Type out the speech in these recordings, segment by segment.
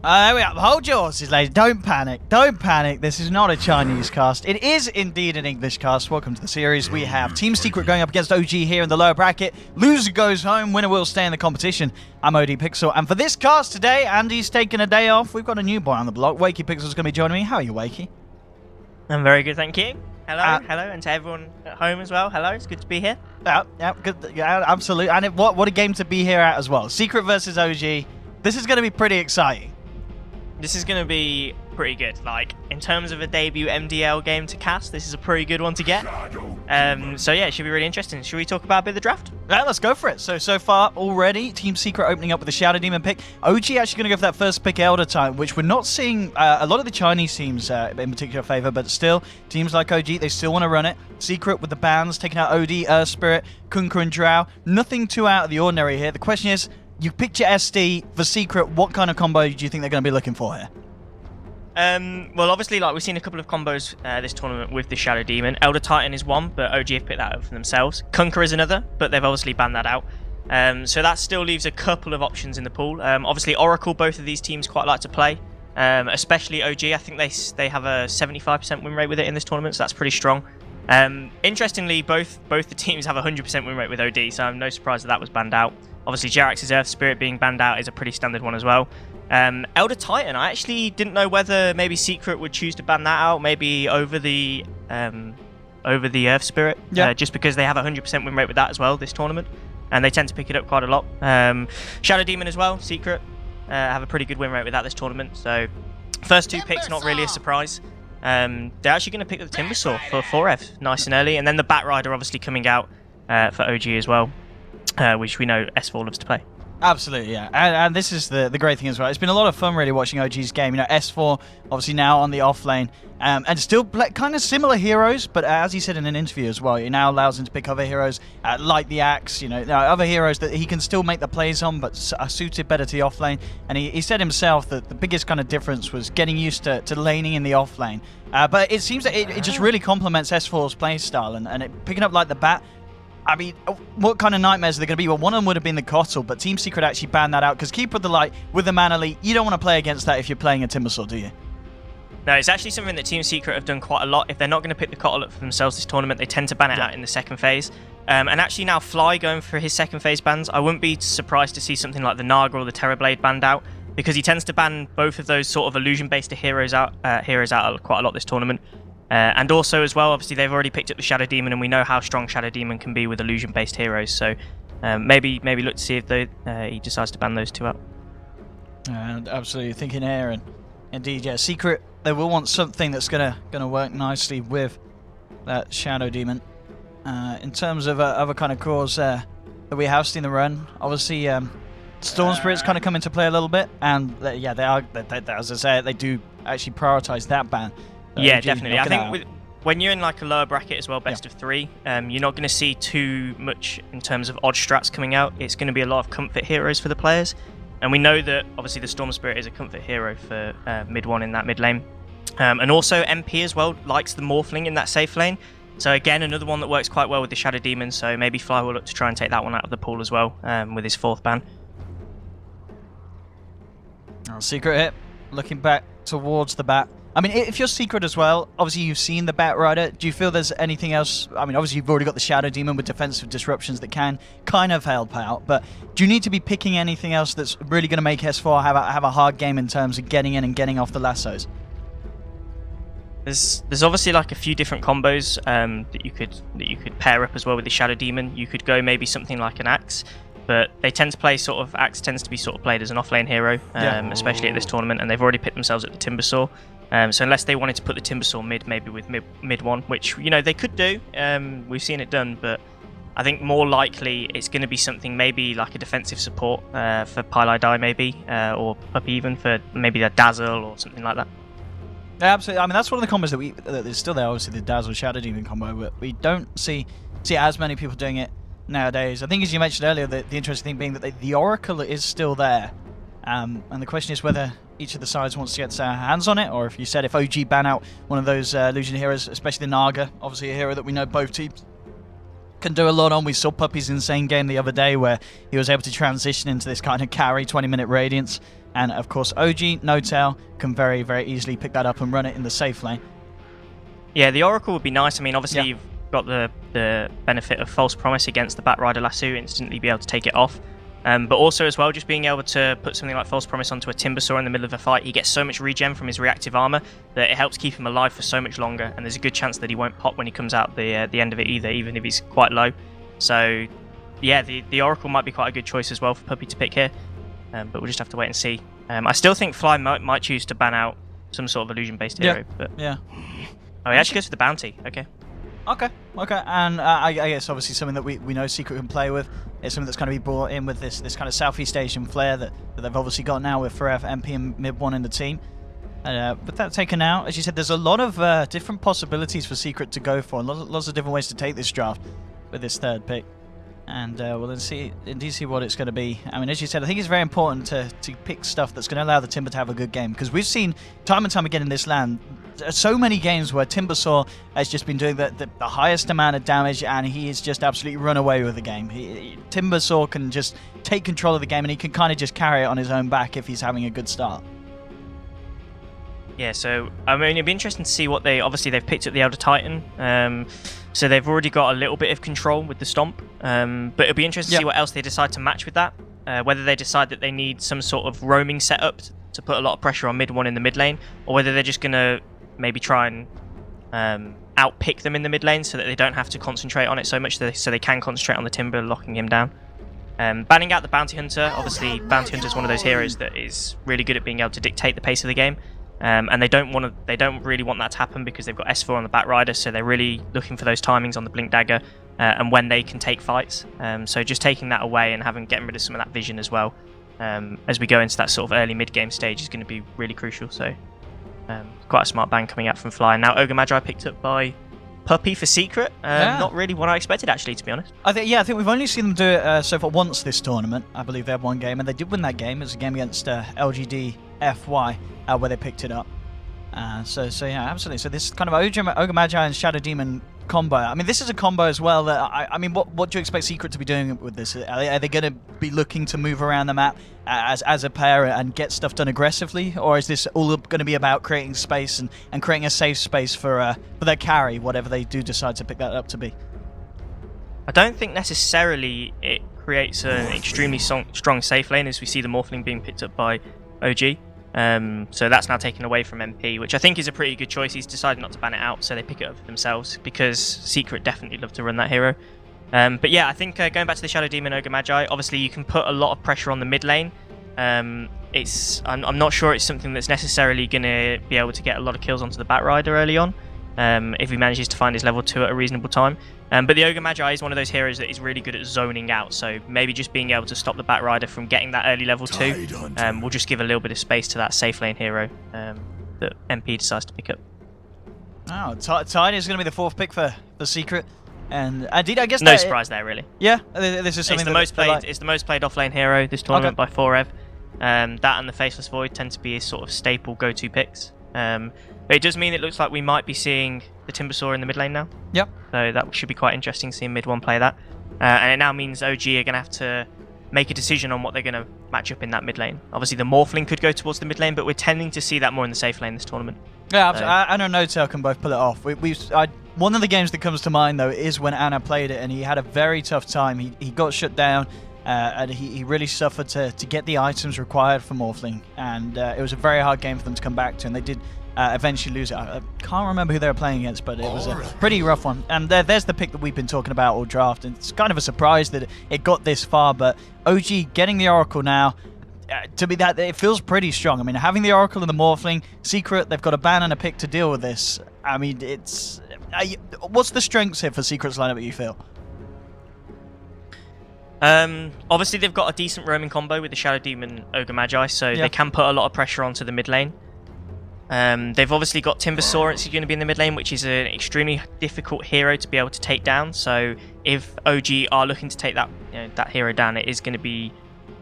There we are. Hold your horses, ladies. Don't panic. Don't panic. This is not a Chinese cast. It is indeed an English cast. Welcome to the series. We have Team Secret going up against OG here in the lower bracket. Loser goes home. Winner will stay in the competition. I'm ODPixel. And for this cast today, Andy's taking a day off. We've got a new boy on the block. WakeyPixel is going to be joining me. How are you, Wakey? I'm very good, thank you. Hello, hello, and to everyone at home as well. Hello, it's good to be here. Yeah, good. Yeah, absolutely. And what a game to be here at as well. Secret versus OG. This is going to be pretty exciting. This is going to be pretty good. Like, in terms of a debut MDL game to cast, this is a pretty good one to get. So yeah, it should be really interesting. Should we talk about a bit of the draft? Yeah, let's go for it. So far already, Team Secret opening up with the Shadow Demon pick. OG actually going to go for that first pick Elder Titan, which we're not seeing a lot of the Chinese teams in particular favor, but still, teams like OG, they still want to run it. Secret with the bans, taking out OD, Earth Spirit, Kunkka and Drow. Nothing too out of the ordinary here. The question is, you picked your SD for Secret. What kind of combo do you think they're going to be looking for here? Well, obviously, like we've seen a couple of combos this tournament with the Shadow Demon. Elder Titan is one, but OG have picked that up for themselves. Kunkka is another, but they've obviously banned that out. So that still leaves a couple of options in the pool. Obviously, Oracle, both of these teams quite like to play, especially OG. I think they have a 75% win rate with it in this tournament, so that's pretty strong. Interestingly, both the teams have a 100% win rate with OD, so I'm no surprise that was banned out. Obviously, Jerax's Earth Spirit being banned out is a pretty standard one as well. Elder Titan, I actually didn't know whether maybe Secret would choose to ban that out, maybe over the Earth Spirit, just because they have a 100% win rate with that as well this tournament, and they tend to pick it up quite a lot. Shadow Demon as well, Secret, have a pretty good win rate with that this tournament, so first two picks not really a surprise. They're actually going to pick up the Timbersaw for 4F nice and early, and then the Batrider obviously coming out for OG as well. Which we know S4 loves to play. Absolutely, yeah. And this is the great thing as well. It's been a lot of fun really watching OG's game. You know, S4 obviously now on the off lane, and still kind of similar heroes, but as he said in an interview as well, it now allows him to pick other heroes like the Axe, you know, other heroes that he can still make the plays on, but are suited better to the off lane. And he said himself that the biggest kind of difference was getting used to laning in the off lane. But it seems that it just really complements S4's play style, and picking up like the Bat. I mean, what kind of nightmares are they going to be? Well, one of them would have been the Kotl, but Team Secret actually banned that out because Keeper of the Light with the Mana Elite, you don't want to play against that if you're playing a Timbersaw, do you? No, it's actually something that Team Secret have done quite a lot. If they're not going to pick the Kotl up for themselves this tournament, they tend to ban it out in the second phase. And actually now Fly going for his second phase bans, I wouldn't be surprised to see something like the Naga or the Terrorblade banned out, because he tends to ban both of those sort of illusion-based heroes out quite a lot this tournament. And also as well, obviously they've already picked up the Shadow Demon, and we know how strong Shadow Demon can be with illusion-based heroes. So maybe look to see if he decides to ban those two out. Absolutely thinking here, and indeed, yeah, Secret they will want something that's gonna work nicely with that Shadow Demon. In terms of other kind of cores that we have seen the run, obviously Storm Spirit's kind of come into play a little bit, and yeah, as I say, they do actually prioritize that ban. Yeah, definitely. I think when you're in like a lower bracket as well, best of three, you're not going to see too much in terms of odd strats coming out. It's going to be a lot of comfort heroes for the players. And we know that obviously the Storm Spirit is a comfort hero for mid one in that mid lane. And also MP as well likes the Morphling in that safe lane. So again, another one that works quite well with the Shadow Demon. So maybe Fly will look to try and take that one out of the pool as well with his fourth ban. Secret hit, looking back towards the Bat. I mean, if you're Secret as well, obviously you've seen the Batrider. Do you feel there's anything else? I mean, obviously you've already got the Shadow Demon with defensive disruptions that can kind of help out, but do you need to be picking anything else that's really going to make S4 have a hard game in terms of getting in and getting off the lassos? There's obviously like a few different combos that you could pair up as well with the Shadow Demon. You could go maybe something like an Axe, but they tend to play sort of Axe tends to be sort of played as an offlane hero, especially at this tournament, and they've already picked themselves at the Timbersaw. So unless they wanted to put the Timbersaw mid, maybe with mid one, which you know they could do, we've seen it done, but I think more likely it's going to be something maybe like a defensive support for Pylai maybe, or up even for maybe a Dazzle or something like that. Yeah, absolutely. I mean, that's one of the combos that is still there. Obviously, the Dazzle Shadow Demon combo, but we don't see as many people doing it nowadays. I think, as you mentioned earlier, the interesting thing being that the Oracle is still there, and the question is whether each of the sides wants to get their hands on it, or if you said if OG ban out one of those illusion heroes, especially the Naga, obviously a hero that we know both teams can do a lot on. We saw Puppy's insane game the other day where he was able to transition into this kind of carry 20-minute radiance. And of course, OG, No Tail can very, very easily pick that up and run it in the safe lane. Yeah, the Oracle would be nice. I mean, obviously Yeah. you've got the benefit of False Promise against the Batrider Lasso, instantly be able to take it off. But also as well, just being able to put something like False Promise onto a Timbersaw in the middle of a fight, he gets so much regen from his reactive armor that it helps keep him alive for so much longer, and there's a good chance that he won't pop when he comes out the end of it either, even if he's quite low. So yeah, the Oracle might be quite a good choice as well for Puppey to pick here, but we'll just have to wait and see. I still think Fly might choose to ban out some sort of illusion-based hero. But Yeah. oh, he actually goes for the bounty. Okay, and I guess obviously something that we know Secret can play with is something that's going to be brought in with this kind of Southeast Asian flair that they've obviously got now with Forever, MP, and Mid1 in the team. With that taken out, as you said, there's a lot of different possibilities for Secret to go for, and lots of different ways to take this draft with this third pick. And we'll then see what it's going to be. I mean, as you said, I think it's very important to pick stuff that's going to allow the Timber to have a good game, because we've seen time and time again in this LAN so many games where Timbersaw has just been doing the highest amount of damage, and he has just absolutely run away with the game. Timbersaw can just take control of the game, and he can kind of just carry it on his own back if he's having a good start. Yeah, so I mean, it'd be interesting to see what they've picked up the Elder Titan, so they've already got a little bit of control with the Stomp, but it'll be interesting to see what else they decide to match with that, whether they decide that they need some sort of roaming setup to put a lot of pressure on mid-1 in the mid lane, or whether they're just going to maybe try and outpick them in the mid lane so that they don't have to concentrate on it so much, so they can concentrate on the Timber, locking him down. Banning out the Bounty Hunter, obviously Bounty Hunter is one of those heroes that is really good at being able to dictate the pace of the game. And they don't really want that to happen because they've got S4 on the Batrider, so they're really looking for those timings on the Blink Dagger and when they can take fights. So just taking that away and getting rid of some of that vision as well, as we go into that sort of early mid-game stage, is going to be really crucial. So quite a smart ban coming out from Fly. Now Ogre Magi picked up by Puppey for Secret. Not really what I expected, actually, to be honest. I think we've only seen them do it so far once this tournament. I believe they had one game, and they did win that game. It was a game against lgd.fy where they picked it up. So yeah, absolutely. So this kind of Ogre Magi and Shadow Demon combo. I mean, this is a combo as well that I mean, what do you expect Secret to be doing with this? Are they going to be looking to move around the map as a pair and get stuff done aggressively, or is this all going to be about creating space and creating a safe space for their carry, whatever they do decide to pick that up to be? I don't think necessarily it creates an extremely strong safe lane, as we see the Morphling being picked up by OG. So that's now taken away from MP, which I think is a pretty good choice. He's decided not to ban it out, so they pick it up for themselves, because Secret definitely love to run that hero. But yeah, I think going back to the Shadow Demon Ogre Magi, obviously you can put a lot of pressure on the mid lane. I'm not sure it's something that's necessarily going to be able to get a lot of kills onto the Batrider early on, if he manages to find his level 2 at a reasonable time. But the Ogre Magi is one of those heroes that is really good at zoning out, so maybe just being able to stop the Batrider from getting that early level 2 will just give a little bit of space to that safe lane hero that MP decides to pick up. Oh, Tide is going to be the 4th pick for the Secret, and indeed, I guess no surprise there, really. Yeah, this is something it's the most played offlane hero this tournament by 4ev. That and the Faceless Void tend to be his sort of staple go-to picks. But it does mean it looks like we might be seeing the Timbersaw in the mid lane now. Yep. So that should be quite interesting seeing mid-1 play that. And it now means OG are going to have to make a decision on what they're going to match up in that mid lane. Obviously the Morphling could go towards the mid lane, but we're tending to see that more in the safe lane this tournament. Yeah, I know No Tail can both pull it off. One of the games that comes to mind, though, is when Anna played it, and he had a very tough time. He got shut down, and he really suffered to get the items required for Morphling, and it was a very hard game for them to come back to, and they did eventually lose it. I can't remember who they were playing against, but it was a pretty rough one. And there's the pick that we've been talking about all draft, and it's kind of a surprise that it got this far, but OG getting the Oracle now, to be that, it feels pretty strong. I mean, having the Oracle and the Morphling, Secret, they've got a ban and a pick to deal with this. I mean, it's... what's the strengths here for Secret's lineup, you feel? Obviously, they've got a decent roaming combo with the Shadow Demon Ogre Magi, so they can put a lot of pressure onto the mid lane. They've obviously got Timbersaw, it's going to be in the mid lane, which is an extremely difficult hero to be able to take down. So if OG are looking to take that hero down, it is going to be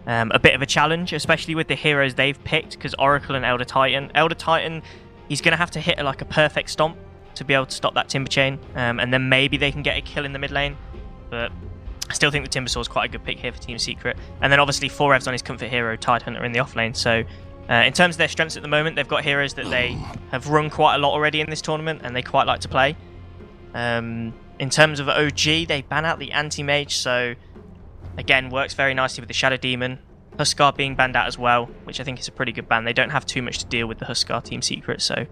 a bit of a challenge, especially with the heroes they've picked, because Oracle and Elder Titan, he's going to have to hit like a perfect stomp to be able to stop that Timber Chain, and then maybe they can get a kill in the mid lane. But I still think the Timbersaw is quite a good pick here for Team Secret. And then obviously 4ev's on his comfort hero, Tide Hunter, in the off lane, so In terms of their strengths at the moment, they've got heroes that they have run quite a lot already in this tournament, and they quite like to play. In terms of OG, they ban out the anti-mage, so again, works very nicely with the Shadow Demon. Huskar being banned out as well, which I think is a pretty good ban. They don't have too much to deal with the Huskar team secret, so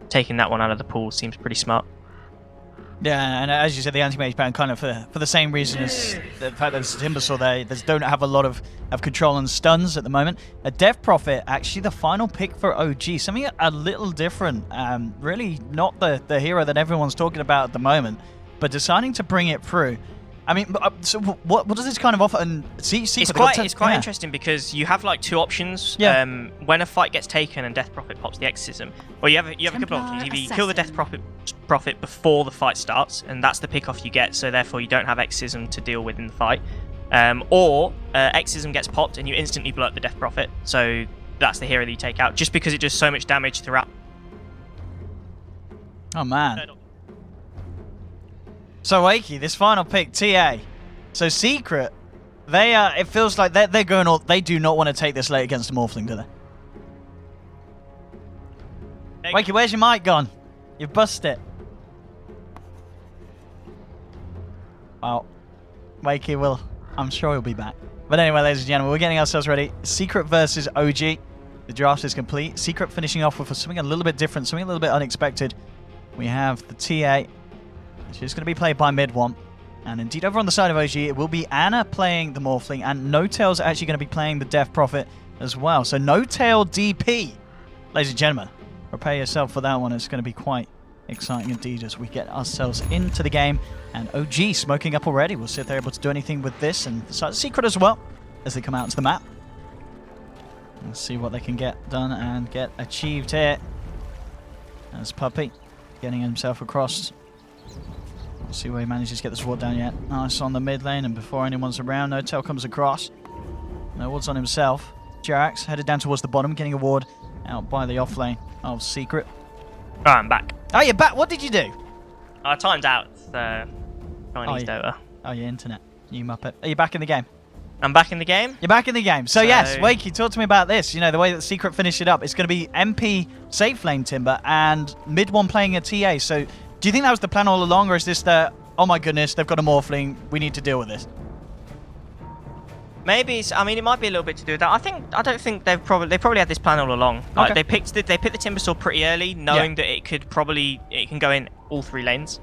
taking that one out of the pool seems pretty smart. Yeah, and as you said, the anti-mage ban kind of for the same reason as the fact that Timbersaw they don't have a lot of control and stuns at the moment. A Death Prophet, actually the final pick for OG, something a little different. Really not the hero that everyone's talking about at the moment, but deciding to bring it through. I mean, so what does this kind of offer? And it's quite interesting because you have like two options. Yeah. When a fight gets taken and Death Prophet pops the exorcism, or you have a couple of options. Either you kill the Death Prophet before the fight starts, and that's the pick off you get. So therefore, you don't have exorcism to deal with in the fight. Or exorcism gets popped and you instantly blow up the Death Prophet. So that's the hero that you take out, just because it does so much damage throughout. Oh man. So Wakey, this final pick, TA. So Secret, they it feels like they're going all. They do not want to take this late against the Morphling, do they? Wakey, where's your mic gone? You've busted it. Well, Wakey will. I'm sure he'll be back. But anyway, ladies and gentlemen, we're getting ourselves ready. Secret versus OG. The draft is complete. Secret finishing off with something a little bit different, something a little bit unexpected. We have the TA. She's going to be played by Mid1. And indeed, over on the side of OG, it will be Anna playing the Morphling, and No-Tail's actually going to be playing the Death Prophet as well. So No-Tail DP. Ladies and gentlemen, prepare yourself for that one. It's going to be quite exciting indeed as we get ourselves into the game. And OG smoking up already. We'll see if they're able to do anything with this, and the Secret as well as they come out into the map. Let's see what they can get done and get achieved here. As Puppy getting himself across. We'll see where he manages to get the sword down yet. Nice on the mid lane, and before anyone's around, No-Tail comes across. No ward's on himself. Jerax headed down towards the bottom, getting a ward out by the off lane of Secret. Oh, I'm back. Oh, you're back. What did you do? I timed out the Chinese Dota. Oh, your internet. You muppet. Are you back in the game? I'm back in the game. You're back in the game. So yes, Wakey, talk to me about this. You know, the way that Secret finished it up. It's going to be MP safe lane Timber and Mid1 playing a TA. So do you think that was the plan all along, or is this the, oh my goodness, they've got a Morphling, we need to deal with this? Maybe I mean, it might be a little bit to do with that. I don't think they probably had this plan all along. Like, they picked the Timbersaw pretty early, knowing that it can go in all three lanes.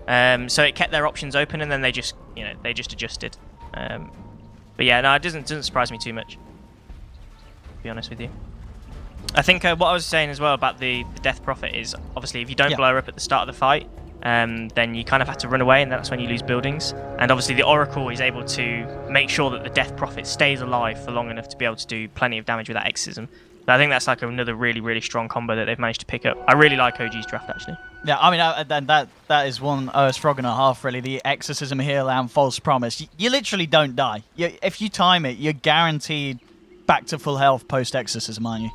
So it kept their options open, and then they just adjusted. But yeah, no, it doesn't surprise me too much, to be honest with you. I think what I was saying as well about the Death Prophet is, obviously, if you don't blow her up at the start of the fight, then you kind of have to run away, and that's when you lose buildings. And obviously the Oracle is able to make sure that the Death Prophet stays alive for long enough to be able to do plenty of damage with that exorcism. So I think that's like another really, really strong combo that they've managed to pick up. I really like OG's draft, actually. Yeah, I mean, that is one frog and a half, really. The exorcism, heal, and false promise. You literally don't die. If you time it, you're guaranteed back to full health post exorcism, aren't you?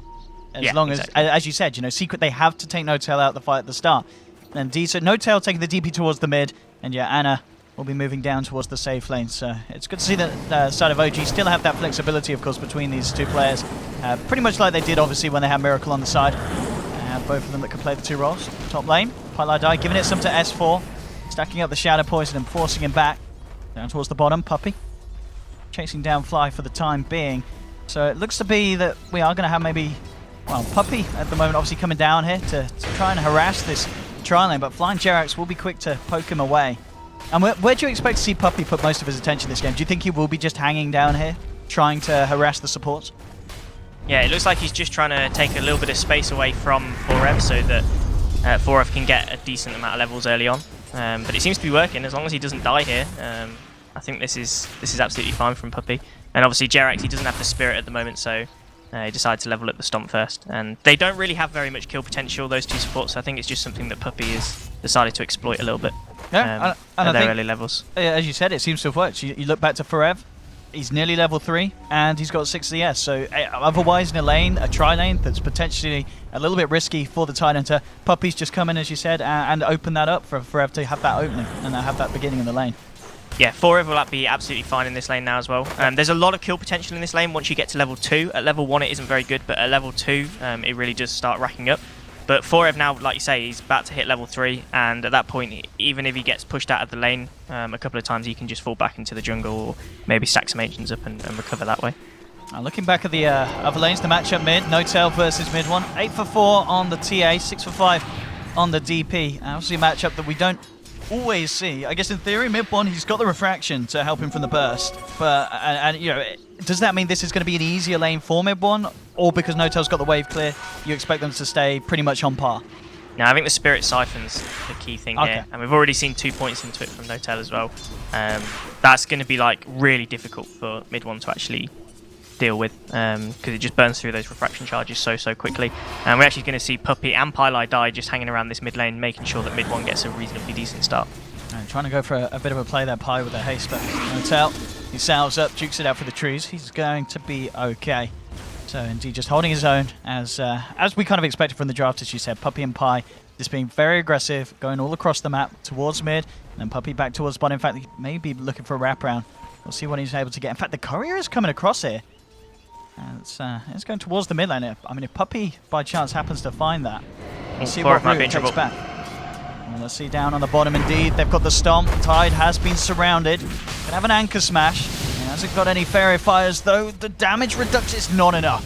As long as you said, you know, Secret, they have to take No-Tail out of the fight at the start. And so No-Tail taking the DP towards the mid, and yeah, Anna will be moving down towards the safe lane. So it's good to see that the side of OG still have that flexibility, of course, between these two players. Pretty much like they did, obviously, when they had Miracle on the side. Both of them that can play the two roles. Top lane, Pilar Die giving it some to S4, stacking up the Shadow Poison and forcing him back. Down towards the bottom, Puppy chasing down Fly for the time being. So it looks to be that we are going to have maybe, well, Puppy at the moment obviously coming down here to try and harass this tri lane, but Flying Jerax will be quick to poke him away. And where do you expect to see Puppy put most of his attention this game? Do you think he will be just hanging down here, trying to harass the supports? Yeah, it looks like he's just trying to take a little bit of space away from 4F so that 4F can get a decent amount of levels early on. But it seems to be working as long as he doesn't die here. I think this is absolutely fine from Puppy. And obviously Jerax, he doesn't have the Spirit at the moment, so he decided to level up the Stomp first. And they don't really have very much kill potential, those two supports, so I think it's just something that Puppy has decided to exploit a little bit at their early levels. As you said, it seems to have worked. You look back to Forev, he's nearly level 3, and he's got 6 CS. So otherwise in a lane, a tri-lane that's potentially a little bit risky for the Tidehunter, Puppy's just come in, as you said, and open that up for Forev to have that opening and have that beginning in the lane. Yeah, 4 will be absolutely fine in this lane now as well. There's a lot of kill potential in this lane once you get to level 2. At level 1 it isn't very good, but at level 2 it really does start racking up. But 4ev now, like you say, he's about to hit level 3, and at that point, even if he gets pushed out of the lane a couple of times, he can just fall back into the jungle or maybe stack some ancients up and recover that way. Looking back at the other lanes, the matchup mid, Notel versus mid one. 8 for 4 on the TA, 6 for 5 on the DP. Obviously a matchup that we don't always see. I guess in theory, mid one, he's got the refraction to help him from the burst. But, and you know, does that mean this is going to be an easier lane for mid one? Or because Notel's got the wave clear, you expect them to stay pretty much on par? No, I think the Spirit Siphon's the key thing here. And we've already seen 2 points into it from Notel as well. That's going to be like really difficult for mid one to actually deal with, because it just burns through those refraction charges so quickly. And we're actually going to see Puppey and Pylai die just hanging around this mid lane, making sure that mid one gets a reasonably decent start. And trying to go for a bit of a play there, Pie with a haste, but Notel, he salves up, jukes it out for the trees. He's going to be okay. So indeed, just holding his own, as we kind of expected from the draft, as you said. Puppey and Pie just being very aggressive, going all across the map towards mid, and then Puppey back towards bot. In fact, he may be looking for a wraparound. We'll see what he's able to get. In fact, the courier is coming across here. It's going towards the mid lane. I mean, if Puppey by chance happens to find that, we'll see what route it takes back. And let's see down on the bottom. Indeed, they've got the stomp. Tide has been surrounded. Gonna have an anchor smash. He hasn't got any fairy fires though. The damage reduction is not enough.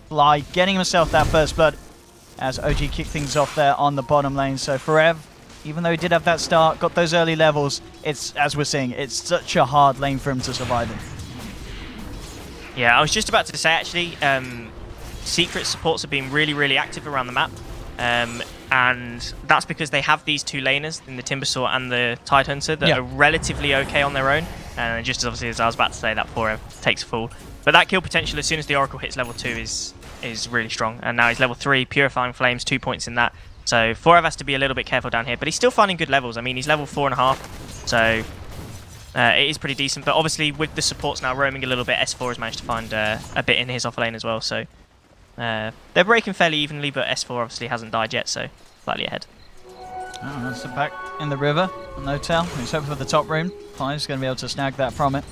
Fly getting himself that first blood as OG kicked things off there on the bottom lane. So for Ev, even though he did have that start, got those early levels, it's, as we're seeing, it's such a hard lane for him to survive in. Yeah, I was just about to say actually, secret supports have been really active around the map, and that's because they have these 2 laners in the Timbersaw and the Tidehunter that are relatively okay on their own, and just as obviously as I was about to say, that 4 takes a fall. But that kill potential as soon as the Oracle hits level 2 is really strong, and now he's level 3, Purifying Flames, 2 points in that. So 4 has to be a little bit careful down here, but he's still finding good levels. I mean, he's level 4.5, so it is pretty decent. But obviously with the supports now roaming a little bit, S4 has managed to find a bit in his off lane as well. So they're breaking fairly evenly, but S4 obviously hasn't died yet, so slightly ahead. Oh, that's it back in the river. Notel, who's hoping for the top rune. Five's going to be able to snag that from it.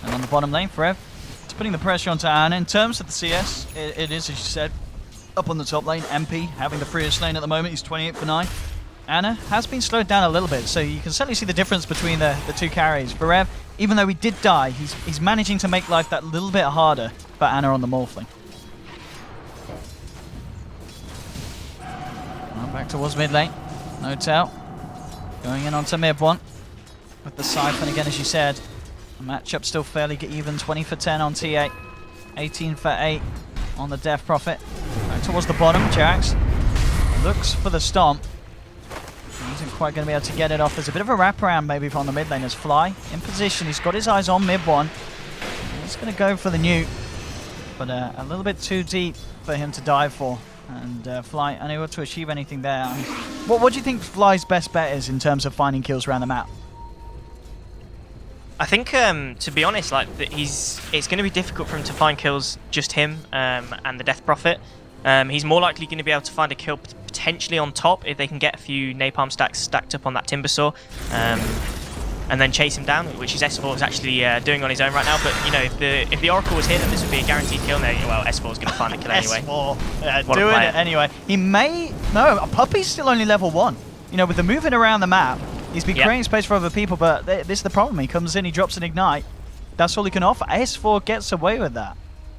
And on the bottom lane, Forev, it's putting the pressure onto Anna. In terms of the CS, it is, as you said, up on the top lane. MP having the freest lane at the moment. He's 28 for 9. Anna has been slowed down a little bit, so you can certainly see the difference between the 2 carries. Forev, even though he did die, he's managing to make life that little bit harder for Anna on the Morphling. Back towards mid lane. Notel going in onto mid one with the Siphon again, as you said. The matchup still fairly even. 20 for 10 on T8, 18 for 8 on the Death Prophet. Back towards the bottom, Jax looks for the stomp. He isn't quite going to be able to get it off. There's a bit of a wraparound maybe on the mid lane as Fly in position. He's got his eyes on mid one. He's going to go for the nuke, but a little bit too deep for him to dive for. And Fly unable to achieve anything there. I mean, what do you think Fly's best bet is in terms of finding kills around the map? I think, to be honest, like it's going to be difficult for him to find kills, just him and the Death Prophet. He's more likely going to be able to find a kill potentially on top if they can get a few napalm stacks stacked up on that Timbersaw, and then chase him down, which is S4 is actually doing on his own right now. But you know, if the Oracle was here, then this would be a guaranteed kill. There, well, S4 is going to find the kill anyway. S4 doing it anyway. He may Puppey's still only level 1. You know, with the moving around the map, he's been creating space for other people. But this is the problem. He comes in, he drops an ignite. That's all he can offer. S4 gets away with that.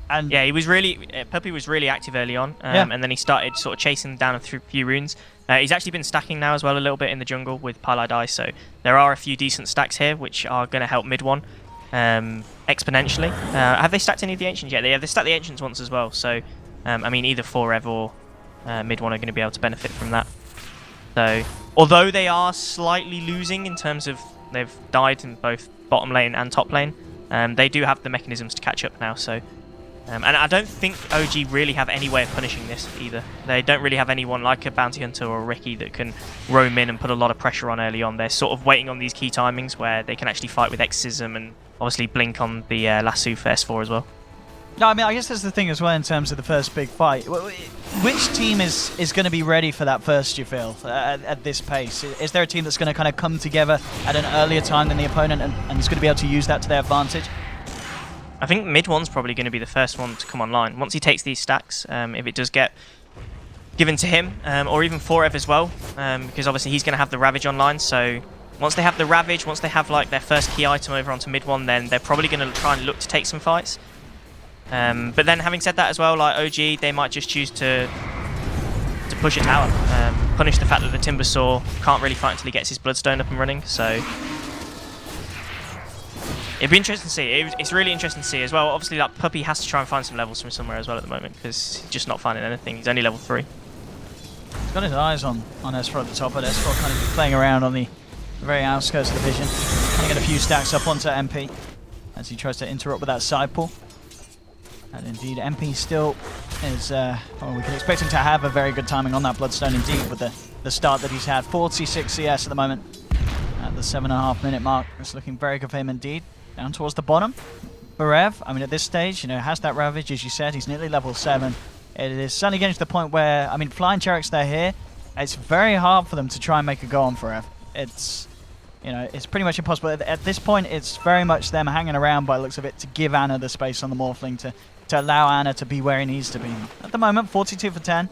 And yeah, he was Puppey was really active early on, and then he started sort of chasing down a few runes. He's actually been stacking now as well a little bit in the jungle with Pylai Die, so there are a few decent stacks here which are going to help mid one exponentially. Have they stacked any of the ancients yet? They stacked the ancients once as well, so I mean either 4ev or mid one are going to be able to benefit from that. So although they are slightly losing in terms of they've died in both bottom lane and top lane, they do have the mechanisms to catch up now, so and I don't think OG really have any way of punishing this either. They don't really have anyone like a Bounty Hunter or a Ricky that can roam in and put a lot of pressure on early on. They're sort of waiting on these key timings where they can actually fight with Exorcism and obviously blink on the lasso for S4 as well. No, I mean, I guess that's the thing as well in terms of the first big fight. Which team is going to be ready for that first, you feel, at this pace? Is there a team that's going to kind of come together at an earlier time than the opponent and is going to be able to use that to their advantage? I think mid one's probably going to be the first one to come online. Once he takes these stacks, if it does get given to him, or even 4ev as well, because obviously he's going to have the Ravage online, so once they have the Ravage, once they have like their first key item over onto mid one, then they're probably going to try and look to take some fights. But then having said that as well, like OG, they might just choose to push a tower, punish the fact that the Timber Saw can't really fight until he gets his Bloodstone up and running, so it'd be interesting to see. It's really interesting to see as well. Obviously, that Puppy has to try and find some levels from somewhere as well at the moment, because he's just not finding anything. He's only level 3. He's got his eyes on S4 at the top, but S4 kind of playing around on the very outskirts of the vision. Trying to get a few stacks up onto MP as he tries to interrupt with that side pull. And indeed, MP still is, well, we can expect him to have a very good timing on that Bloodstone indeed with the start that he's had. 46 CS at the moment at the 7.5 minute mark. It's looking very good for him indeed. Down towards the bottom. Barev, I mean, at this stage, you know, has that Ravage, as you said. He's nearly level 7. It is suddenly getting to the point where, I mean, flying Cheriks, they're here. It's very hard for them to try and make a go on Barev. It's, you know, it's pretty much impossible. At this point, it's very much them hanging around by the looks of it to give Ana the space on the Morphling to allow Ana to be where he needs to be. At the moment, 42 for 10.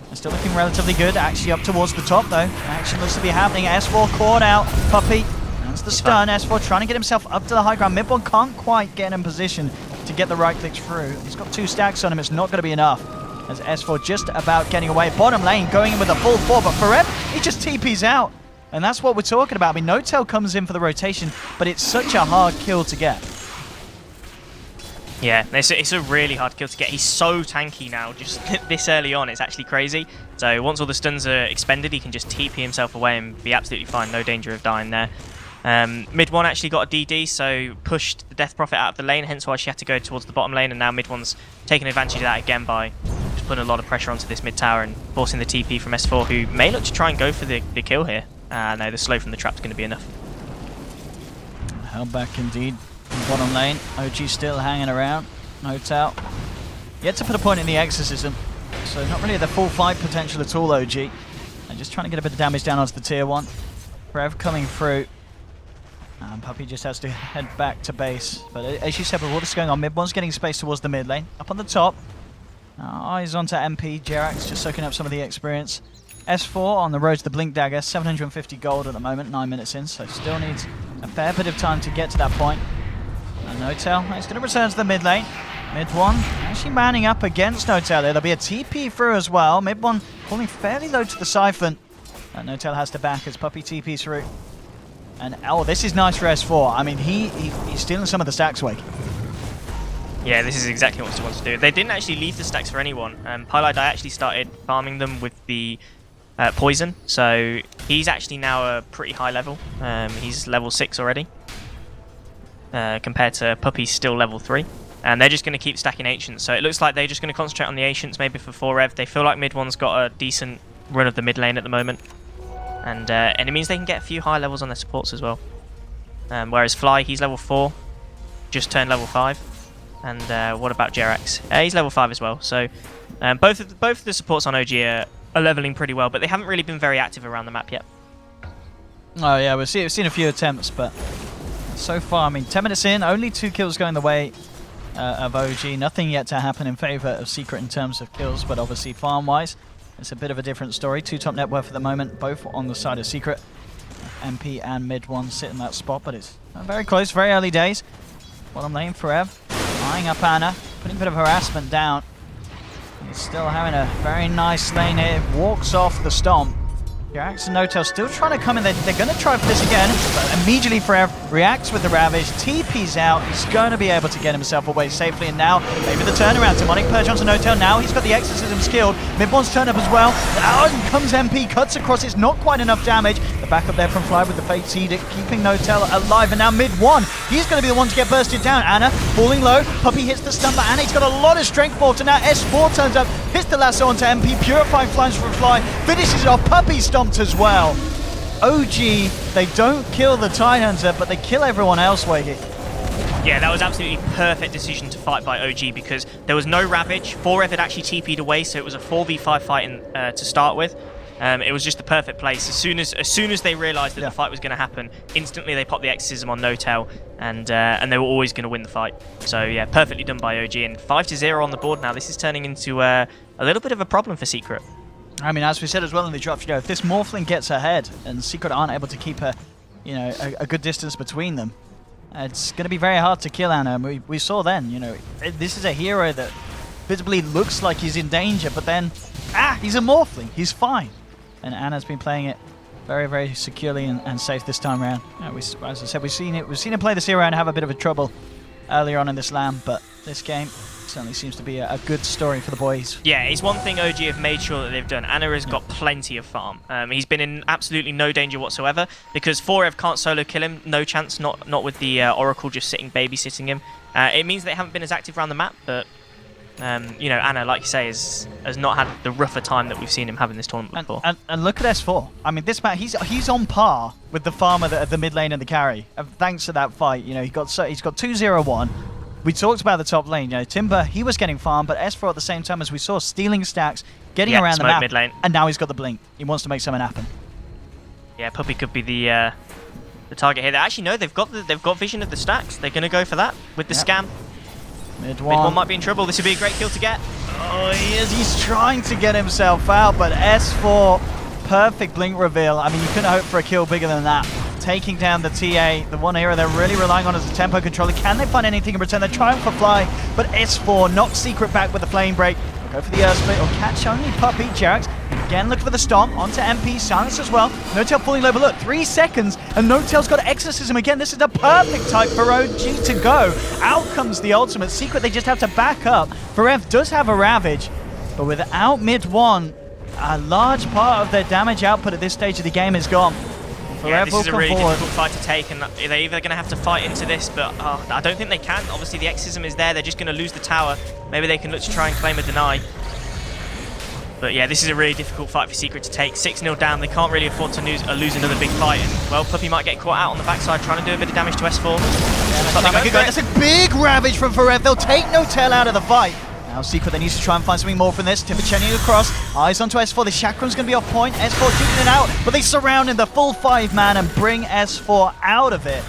They're still looking relatively good. Actually up towards the top, though. Action looks to be happening. S4 caught out. Puppy. That's the stun. S4 trying to get himself up to the high ground. Mid1 can't quite get in position to get the right clicks through. He's got 2 stacks on him. It's not going to be enough. As S4 just about getting away. Bottom lane going in with a full 4, but Forever, he just TPs out. And that's what we're talking about. I mean, No-Tail comes in for the rotation, but it's such a hard kill to get. Yeah, it's a really hard kill to get. He's so tanky now, just this early on, it's actually crazy. So once all the stuns are expended, he can just TP himself away and be absolutely fine, no danger of dying there. Mid one actually got a DD, so pushed the Death Prophet out of the lane, hence why she had to go towards the bottom lane, and now mid one's taking advantage of that again by just putting a lot of pressure onto this mid tower and forcing the TP from S4, who may look to try and go for the kill here. No, the slow from the trap's going to be enough. Held back indeed. Bottom lane, OG still hanging around. No-Tail yet to put a point in the exorcism, so not really the full fight potential at all. OG and just trying to get a bit of damage down onto the tier 1. Rev coming through, and Puppy just has to head back to base. But as you said, with all this going on, mid one's getting space towards the mid lane. Up on the top, eyes onto MP. Jerax just soaking up some of the experience. S4 on the road to the Blink Dagger, 750 gold at the moment, 9 minutes in, so still needs a fair bit of time to get to that point. And No-Tail, he's going to return to the mid lane. Mid one actually manning up against No-Tail. There'll be a TP through as well. Mid one falling fairly low to the siphon. And No-Tail has to back as Puppy TPs through. And oh, this is nice for S4. I mean, he's stealing some of the stacks away. Yeah, this is exactly what he wants to do. They didn't actually leave the stacks for anyone. Pylai actually started farming them with the poison, so he's actually now a pretty high level. He's level 6 already. Compared to Puppy's still level 3. And they're just going to keep stacking Ancients. So it looks like they're just going to concentrate on the Ancients maybe for 4ev. They feel like mid one's got a decent run of the mid lane at the moment. And it means they can get a few high levels on their supports as well. Whereas Fly, he's level 4. Just turned level 5. And what about Jerax? He's level 5 as well. So both of the supports on OG are leveling pretty well. But they haven't really been very active around the map yet. Oh yeah, we've seen a few attempts, but so far, I mean, 10 minutes in, only 2 kills going the way of OG. Nothing yet to happen in favor of Secret in terms of kills, but obviously farm-wise, it's a bit of a different story. 2 top net worth at the moment, both on the side of Secret. MP and mid one sit in that spot, but it's very close, very early days. Bottom lane for Ev, eyeing up Ana, putting a bit of harassment down. He's still having a very nice lane here, walks off the stomp. Jerax and No-Tail still trying to come in. They're going to try for this again, but immediately Forever reacts with the Ravage, TP's out. He's going to be able to get himself away safely, and now maybe the turnaround. Demonic Purge onto No-Tail. Now he's got the Exorcism skilled. Mid-one's turn up as well. Out comes MP, cuts across. It's not quite enough damage. The backup there from Fly with the Fate's Edict, keeping No-Tail alive, and now mid-one, he's going to be the one to get bursted down. Ana falling low. Puppy hits the stun, but Ana, he's got a lot of strength for it, and now S4 turns up, hits the lasso onto MP, purifying flames from Fly, finishes it off. Puppy stomped as well. OG, they don't kill the Tidehunter, but they kill everyone else, Wakey. Yeah, that was absolutely perfect decision to fight by OG because there was no Ravage. 4F had actually TP'd away, so it was a 4v5 fight to start with. It was just the perfect place. As soon as they realised that the fight was going to happen, instantly they popped the Exorcism on No-Tail, and they were always going to win the fight. So yeah, perfectly done by OG, and 5-0 on the board now. This is turning into a little bit of a problem for Secret. I mean, as we said as well in the draft, if this Morphling gets ahead and Secret aren't able to keep a good distance between them, it's going to be very hard to kill Anna. And we saw then, this is a hero that visibly looks like he's in danger, but then, he's a Morphling. He's fine. And Anna's been playing it very, very securely and safe this time around. As I said, we've seen him play this hero and have a bit of a trouble earlier on in this LAN, but this game certainly seems to be a good story for the boys. Yeah, it's one thing OG have made sure that they've done. Anna has got plenty of farm. He's been in absolutely no danger whatsoever because 4F can't solo kill him. No chance, not with the Oracle just babysitting him. It means they haven't been as active around the map, but Anna, like you say, has not had the rougher time that we've seen him have in this tournament before. And look at S4. I mean, this man, he's on par with the farmer at the mid lane and the carry. Thanks to that fight, he's got 2-0-1. We talked about the top lane. Timber, he was getting farmed, but S4 at the same time, as we saw, stealing stacks, getting around the map, mid lane. And now he's got the blink. He wants to make something happen. Yeah, Puppy could be the target here. Actually, no, they've got vision of the stacks. They're going to go for that with the scam. Mid one might be in trouble. This would be a great kill to get. Oh, he is. He's trying to get himself out, but S4, perfect blink reveal. I mean, you couldn't hope for a kill bigger than that. Taking down the TA, the one hero they're really relying on as a tempo controller. Can they find anything in return? They're trying for fly, but S4 knocks Secret back with the flame break. They'll go for the Earth Split or catch only Puppy. Jax again looking for the stomp onto MP. Silence as well. No-Tail falling low, but look, 3 seconds and No-Tail's got Exorcism again. This is the perfect type for OG to go. Out comes the ultimate. Secret, they just have to back up. 4F does have a Ravage, but without mid-1, a large part of their damage output at this stage of the game is gone. Yeah, this is a really difficult fight to take, and they're either going to have to fight into this, but I don't think they can. Obviously, the Exorcism is there. They're just going to lose the tower. Maybe they can look to try and claim a deny. But yeah, this is a really difficult fight for Secret to take. 6-0 down. They can't really afford to lose another big fight. And, well, Puppy might get caught out on the backside trying to do a bit of damage to S4. Yeah, that's a big Ravage from 4F. They'll take No-Tail out of the fight. Now Secret, they need to try and find something more from this. Timberchenny across, eyes onto S4. The Chakram's going to be off point. S4 duking it out, but they surround in the full 5-man and bring S4 out of it.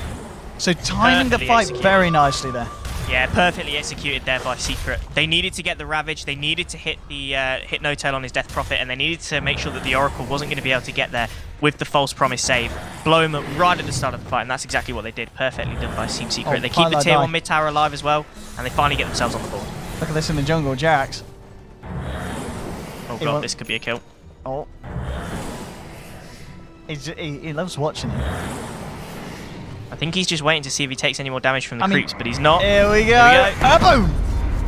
So timing the fight very nicely there. Yeah, perfectly executed there by Secret. They needed to get the Ravage, they needed to hit No-Tail on his Death Prophet, and they needed to make sure that the Oracle wasn't going to be able to get there with the false promise save. Blow him up right at the start of the fight, and that's exactly what they did. Perfectly done by Team Secret. They keep the tier 1 mid tower alive as well, and they finally get themselves on the board. Look at this in the jungle, Jax. Oh god, this could be a kill. Oh. He loves watching it. I think he's just waiting to see if he takes any more damage from the creeps, but he's not. Here we go. Boom!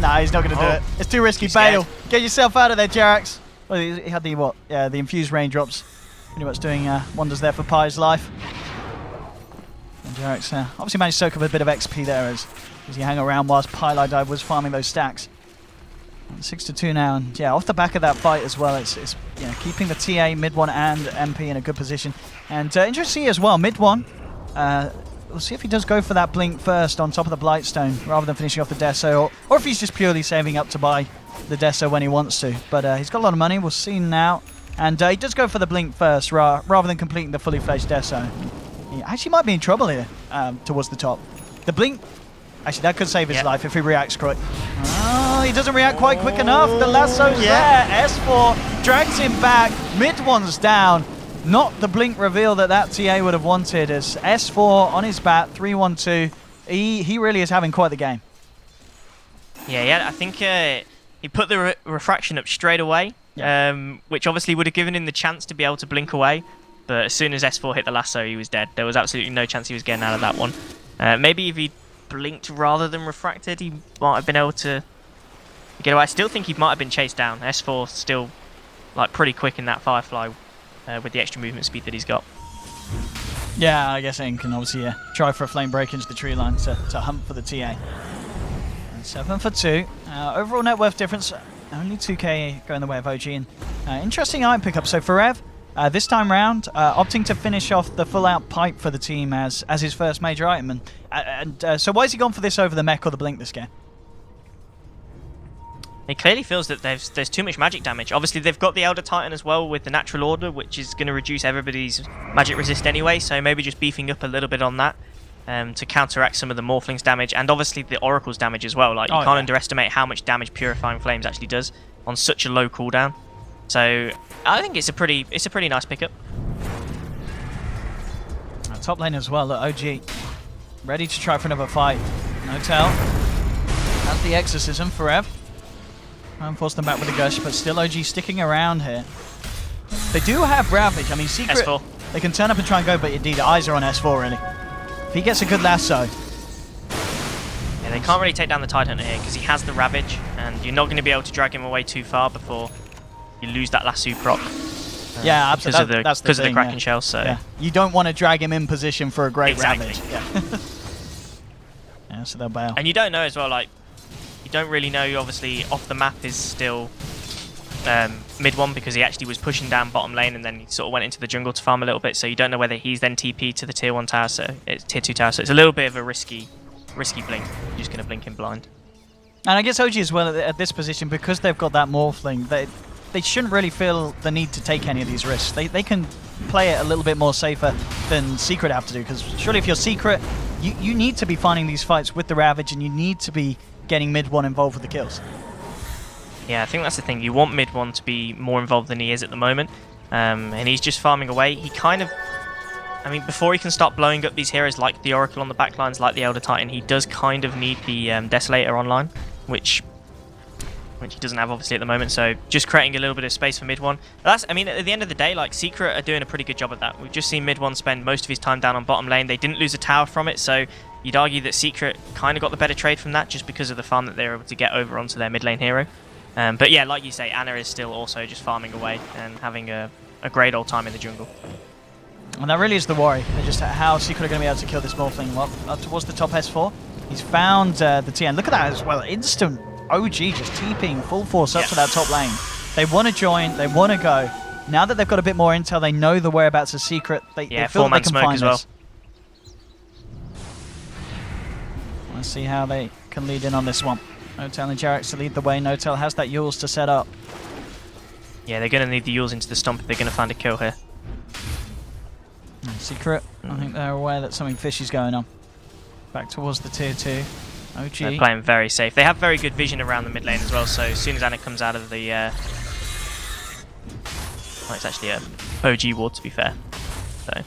Nah, he's not going to do it. It's too risky. Bail. Get yourself out of there, Jax. Well, he had the what? Yeah, the infused raindrops. Pretty much doing wonders there for Pi's life. And Jax obviously managed to soak up a bit of XP there as he hung around whilst Pylai Dive was farming those stacks. 6-2 now, and yeah, off the back of that fight as well, it's keeping the TA mid-1 and MP in a good position. And interesting to see as well, mid-1, we'll see if he does go for that blink first on top of the Blightstone rather than finishing off the Deso, or if he's just purely saving up to buy the Deso when he wants to. But he's got a lot of money, we'll see now. And he does go for the blink first rather than completing the fully fledged Deso. He actually might be in trouble here towards the top. The blink, actually that could save his life if he reacts quick. Oh, he doesn't react quite quick enough. The lasso's there. S4 drags him back. Mid-1's down. Not the blink reveal that TA would have wanted, as S4 on his bat, 3-1-2. He really is having quite the game. Yeah, I think he put the refraction up straight away, which obviously would have given him the chance to be able to blink away. But as soon as S4 hit the lasso, he was dead. There was absolutely no chance he was getting out of that one. Maybe if he blinked rather than refracted, he might have been able to get away. I still think he might have been chased down. S4 still pretty quick in that Firefly with the extra movement speed that he's got. Yeah, I guess Ian can obviously try for a flame break into the tree line to hunt for the TA. And 7-2. Overall net worth difference, only 2k going the way of OG. And interesting item pickup. So 4F, This time round, opting to finish off the full-out pipe for the team as his first major item. And so why has he gone for this over the mech or the blink this game? He clearly feels that there's too much magic damage. Obviously, they've got the Elder Titan as well with the Natural Order, which is going to reduce everybody's magic resist anyway, so maybe just beefing up a little bit on that to counteract some of the Morphling's damage, and obviously the Oracle's damage as well. Like, you can't underestimate how much damage Purifying Flames actually does on such a low cooldown. So I think it's a pretty nice pickup. Top lane as well, look, OG ready to try for another fight. No tell. That's the Exorcism for Ev. And force them back with a gush, but still OG sticking around here. They do have Ravage. I mean, Secret, S4. They can turn up and try and go, but indeed, eyes are on S4, really. If he gets a good lasso. Yeah, they can't really take down the Titan here because he has the Ravage, and you're not going to be able to drag him away too far before you lose that lasso proc. Yeah, absolutely. Because of the Kraken Shell, so... Yeah. You don't want to drag him in position for a great Ravage. Yeah. Yeah, so they'll bail. And you don't know as well, like, you don't really know, obviously, off the map is still mid one because he actually was pushing down bottom lane and then he sort of went into the jungle to farm a little bit, so you don't know whether he's then TP to the tier 1 tower, so it's tier 2 tower, so it's a little bit of a risky blink. You're just going to blink him blind. And I guess OG as well at this position, because they've got that Morphling, they shouldn't really feel the need to take any of these risks. They can play it a little bit more safer than Secret have to do, because surely if you're Secret, you need to be finding these fights with the Ravage and you need to be getting mid one involved with the kills. Yeah, I think that's the thing. You want mid one to be more involved than he is at the moment, and he's just farming away. He kind of, I mean, before he can start blowing up these heroes like the Oracle on the backlines, like the Elder Titan, he does kind of need the Desolator online, which he doesn't have obviously at the moment. So just creating a little bit of space for mid one. That's, I mean, at the end of the day, like, Secret are doing a pretty good job at that. We've just seen mid one spend most of his time down on bottom lane. They didn't lose a tower from it, so you'd argue that Secret kind of got the better trade from that just because of the farm that they were able to get over onto their mid lane hero. But yeah, like you say, Anna is still also just farming away and having a great old time in the jungle. And that really is the worry, just how Secret are going to be able to kill this Morphling. Well, up towards the top S4, he's found the TN. Look at that as well, instant OG just TPing full force up to that top lane. They want to join, they want to go. Now that they've got a bit more intel, they know the whereabouts of Secret. They feel they can find this. Let's see how they can lead in on this one. Notel and Jarek to lead the way. Notel has that Yules to set up. Yeah, they're going to need the Yules into the stomp if they're going to find a kill here. Secret, I think they're aware that something fishy's going on. Back towards the tier 2. OG. They're playing very safe. They have very good vision around the mid lane as well, so as soon as Anna comes out of the... Oh, it's actually a OG ward, to be fair. So...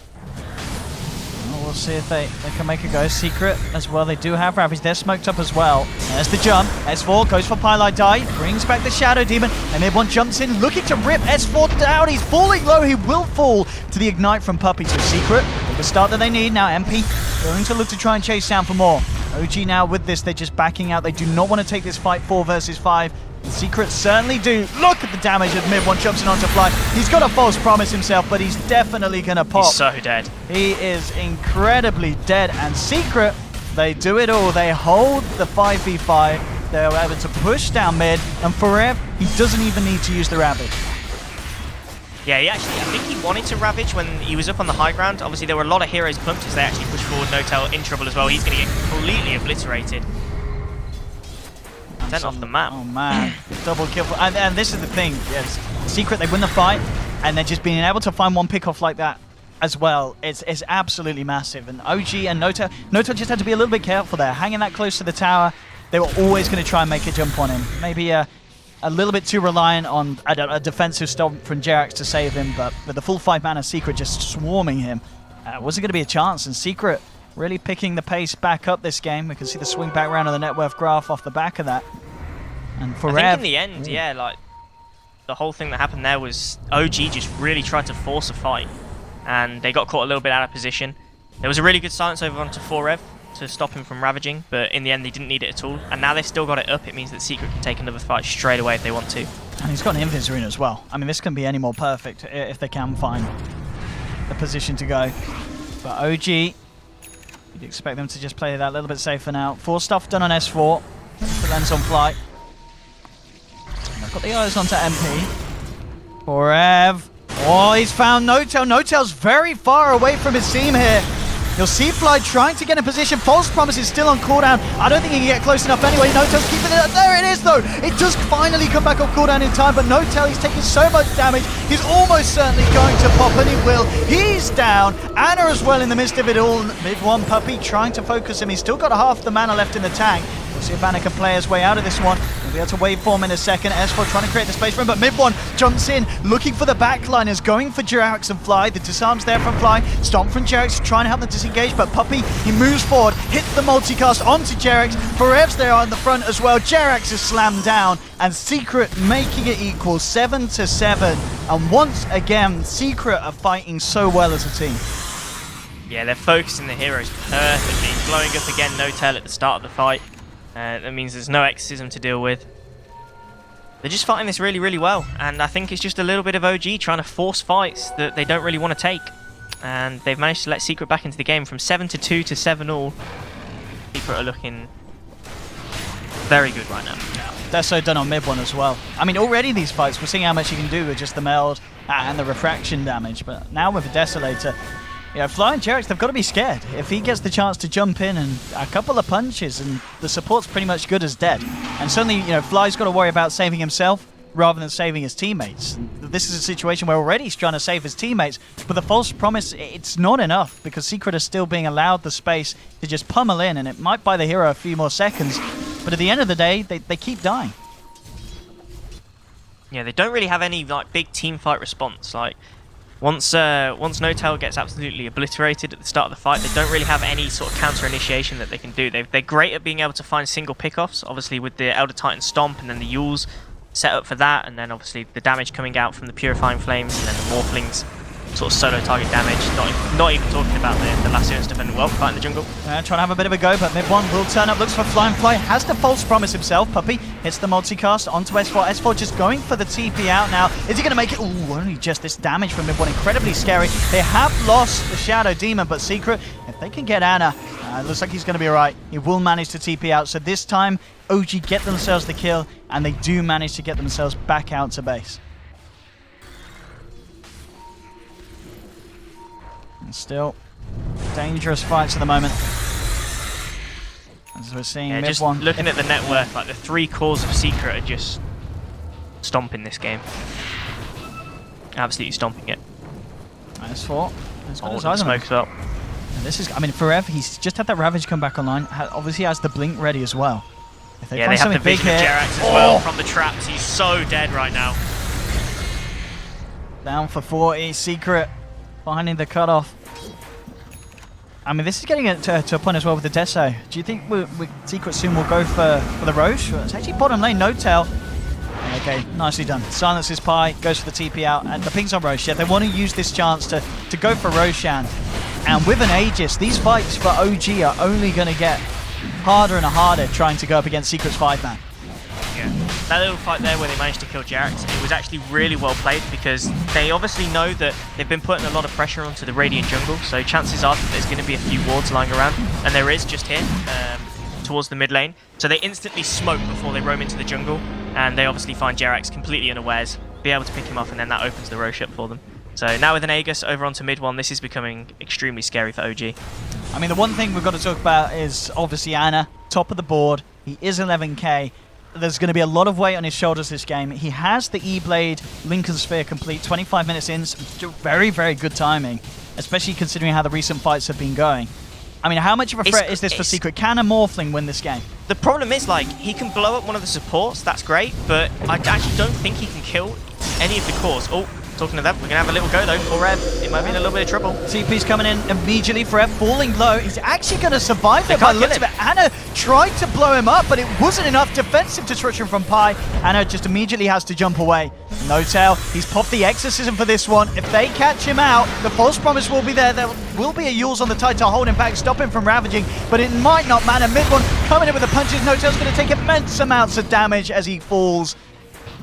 We'll see if they can make a go. Secret as well. They do have Ravage. They're smoked up as well. There's the jump. S4 goes for Pylite Die. Brings back the Shadow Demon. And mid1 jumps in, looking to rip S4 down. He's falling low. He will fall to the Ignite from Puppey. So Secret, the start that they need. Now MP going to look to try and chase down for more. OG now with this, they're just backing out. They do not want to take this fight 4 versus 5. Secret certainly do. Look at the damage as mid1 jumps in onto Fly. He's got a false promise himself, but he's definitely going to pop. He's so dead. He is incredibly dead. And Secret, they do it all. They hold the 5v5. They're able to push down mid. And for Ev, he doesn't even need to use the Ravage. Yeah, I think he wanted to Ravage when he was up on the high ground. Obviously, there were a lot of heroes pumped as they actually pushed forward. Notel in trouble as well. He's going to get completely obliterated. Sent off the map. Oh man, double kill. And this is the thing, yes. Secret, they win the fight, and they're just being able to find one pick off like that as well. It's absolutely massive. And OG and Notel just had to be a little bit careful there. Hanging that close to the tower, they were always going to try and make a jump on him. Maybe a little bit too reliant on a defensive stomp from Jerax to save him, but with the full 5 mana Secret just swarming him, wasn't going to be a chance. And Secret really picking the pace back up this game. We can see the swing back round on the net worth graph off the back of that. And for I think in the end, yeah, like, the whole thing that happened there was OG just really tried to force a fight, and they got caught a little bit out of position. There was a really good silence over onto 4Rev to stop him from ravaging, but in the end they didn't need it at all. And now they've still got it up. It means that Secret can take another fight straight away if they want to. And he's got an Invis Rune as well. I mean, this can be any more perfect if they can find the position to go. But OG, you'd expect them to just play that a little bit safer now. 4 stuff done on S4. The lens on Flight. I've got the eyes onto MP. 4Rev. Oh, he's found No-Tail. No-Tail's very far away from his team here. You'll see Fly trying to get in position. False Promise is still on cooldown. I don't think he can get close enough anyway. No-Tail's keeping it up. There it is, though. It does finally come back off cooldown in time, but No-Tail, he's taking so much damage. He's almost certainly going to pop, and he will. He's down. Anna as well in the midst of it all. Mid-1 Puppey trying to focus him. He's still got half the mana left in the tank. We'll see if Anna can play his way out of this one. We'll be able to waveform in a second. S4 trying to create the space for him, but Mid-1 jumps in, looking for the backliners, going for Jerax and Fly. The disarm's there from Fly. Stomp from Jerax, trying to help them disengage, but Puppey, he moves forward, hits the multicast onto Jerax. Forev's there on the front as well. Jerax is slammed down, and Secret making it equal 7-7. And once again, Secret are fighting so well as a team. Yeah, they're focusing the heroes perfectly. Blowing up again, No-Tail at the start of the fight. That means there's no exorcism to deal with. They're just fighting this really, really well. And I think it's just a little bit of OG trying to force fights that they don't really want to take. And they've managed to let Secret back into the game from 7-2 to 7-all. Secret are looking very good right now. They're so done on Mid-1 as well. I mean, already these fights, we're seeing how much you can do with just the meld and the refraction damage. But now with a Desolator, you know, Fly and Jerax, they've got to be scared. If he gets the chance to jump in and a couple of punches, and the support's pretty much good as dead. And suddenly, you know, Fly's got to worry about saving himself rather than saving his teammates. And this is a situation where already he's trying to save his teammates, but the False Promise, it's not enough because Secret are still being allowed the space to just pummel in, and it might buy the hero a few more seconds, but at the end of the day, they keep dying. Yeah, they don't really have any like big team fight response. Like once No-Tail gets absolutely obliterated at the start of the fight, they don't really have any sort of counter initiation that they can do. They're great at being able to find single pickoffs, obviously with the Elder Titan Stomp and then the Yules set up for that, and then obviously the damage coming out from the Purifying Flames and then the Morphlings sort of solo target damage. Not even talking about the Lasso and stuff. And well, fight in the jungle. Trying to have a bit of a go, but Mid-1 will turn up, looks for Fly, and Fly has the False Promise himself. Puppey hits the multicast onto S4. S4 just going for the TP out now. Is he going to make it? Ooh, only just this damage from Mid-1. Incredibly scary. They have lost the Shadow Demon, but Secret, if they can get Anna, it looks like he's going to be alright. He will manage to TP out. So this time, OG get themselves the kill, and they do manage to get themselves back out to base. And still, dangerous fights at the moment. As we're seeing, yeah, just Mid-1 looking at the net worth, like the 3 cores of Secret are just stomping this game. Absolutely stomping it. S4. He's got his the eyes on him. smoke as well. And this is, I mean, Forever, he's just had that Ravage come back online. Obviously has the Blink ready as well. If they Yeah, find they have the something big vision of here, Jerax as well from the traps. He's so dead right now. down for 40, Secret finding the cutoff. I mean, this is getting it to a point as well with the Deso. Do you think Secret soon will go for the Roche? It's actually bottom lane, No-Tail. Okay, nicely done. Silences Pi, goes for the TP out, and the ping's on Roche. Yeah, they want to use this chance to go for Roshan. And with an Aegis, these fights for OG are only going to get harder and harder trying to go up against Secret's 5-man. Yeah. That little fight there where they managed to kill Jerax, it was actually really well played because they obviously know that they've been putting a lot of pressure onto the Radiant jungle, so chances are that there's going to be a few wards lying around, and there is just here towards the mid lane. So they instantly smoke before they roam into the jungle, and they obviously find Jerax completely unawares, be able to pick him off, and then that opens the Roche up for them. So now with an Aegis over onto Mid-1, this is becoming extremely scary for OG. I mean, the one thing we've got to talk about is obviously Anna, top of the board. He is 11k. There's going to be a lot of weight on his shoulders this game. He has the E-Blade Lincoln Sphere complete, 25 minutes in. Very, very good timing, especially considering how the recent fights have been going. I mean, how much of a threat is this for Secret? Can a Morphling win this game? The problem is, like, he can blow up one of the supports, that's great, but I actually don't think he can kill any of the cores. Oh, talking to them, we're going to have a little go, though, for Rev. It might be in a little bit of trouble. TP's coming in immediately for Rev, falling low. He's actually going to survive it by the looks of it. Anna tried to blow him up, but it wasn't enough defensive destruction from Pi. Anna just immediately has to jump away. No-Tail, he's popped the Exorcism for this one. If they catch him out, the False Promise will be there. There will be a Yules on the Tide to hold him back, stop him from ravaging, but it might not matter. Mid-1 coming in with the punches. No-Tail's going to take immense amounts of damage as he falls.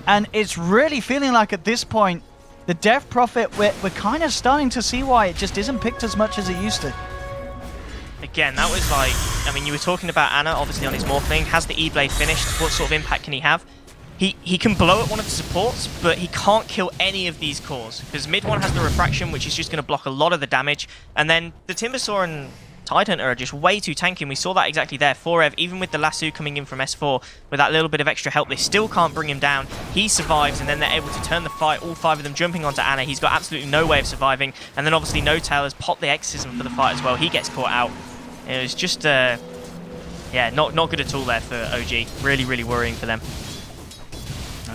And it's really feeling like at this point, the Death Prophet, we're kind of starting to see why it just isn't picked as much as it used to. Again, that was like, I mean, you were talking about Anna, obviously on his Morphling. Has the E-Blade finished? What sort of impact can he have? he can blow at one of the supports, but he can't kill any of these cores because mid one has the refraction, which is just going to block a lot of the damage, and then the Timbersaw and Tidehunter are just way too tanky, and we saw that exactly there. 4ev, even with the lasso coming in from S4 with that little bit of extra help, they still can't bring him down. He survives, and then they're able to turn the fight, all 5 of them jumping onto Ana. He's got absolutely no way of surviving, and then obviously NoTail has popped the exorcism for the fight as well. He gets caught out. It was just, yeah, not good at all there for OG. Really, really worrying for them.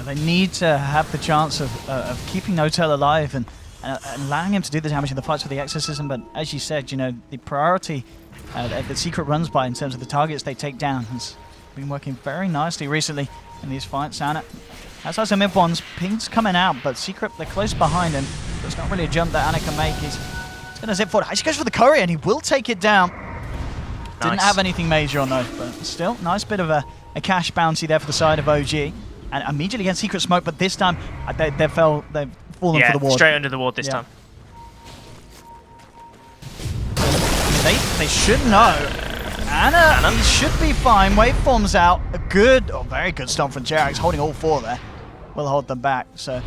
They need to have the chance of keeping NoTail alive and allowing him to do the damage in the fights with the exorcism, but as you said, you know, the priority that Secret runs by in terms of the targets they take down has been working very nicely recently in these fights. Ana has some mid ones, pings coming out, but Secret, they're close behind him. There's not really a jump that Ana can make. He's going to zip forward. He goes for the courier and he will take it down. Nice. Didn't have anything major on those, but still, nice bit of a cash bounty there for the side of OG. And immediately against Secret Smoke, but this time they've fallen for the ward. Straight under the ward this time. They should know. Ana, he should be fine. Waveform's out. A good, very good stomp from Jerax, holding all 4 there. Will hold them back. So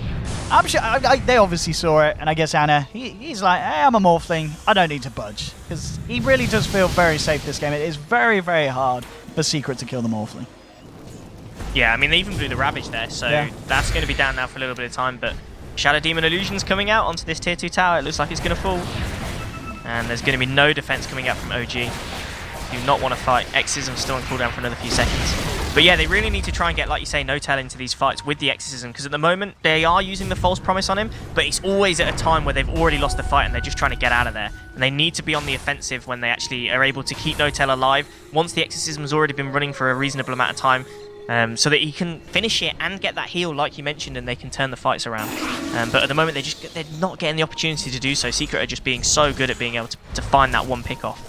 I'm sure they obviously saw it, and I guess Ana, he's like, hey, I'm a Morphling. I don't need to budge, because he really does feel very safe this game. It is very, very hard for Secret to kill the Morphling. Yeah, I mean, they even blew the Ravage there, so that's going to be down now for a little bit of time, but Shadow Demon Illusion's coming out onto this tier 2 tower. It looks like it's going to fall. And there's going to be no defense coming out from OG. Do not want to fight. Exorcism's still on cooldown for another few seconds. But yeah, they really need to try and get, like you say, NoTail into these fights with the Exorcism, because at the moment they are using the False Promise on him, but it's always at a time where they've already lost the fight and they're just trying to get out of there. And they need to be on the offensive when they actually are able to keep NoTail alive once the Exorcism's already been running for a reasonable amount of time. So that he can finish it and get that heal, like you mentioned, and they can turn the fights around. But at the moment, they're not getting the opportunity to do so. Secret are just being so good at being able to find that one pick off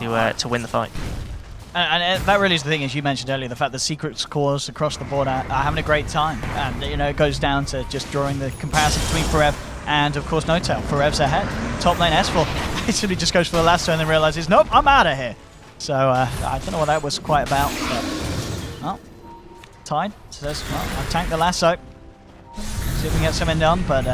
to win the fight. And that really is the thing, as you mentioned earlier, the fact that Secret's cores across the board are having a great time. And, you know, it goes down to just drawing the comparison between 4ev and, of course, NoTail. 4ev's ahead. Top lane S4 basically just goes for the lasso and then realizes, nope, I'm out of here. So I don't know what that was quite about, but well, Tide says, well, I'll tank the lasso, see if we can get something done, but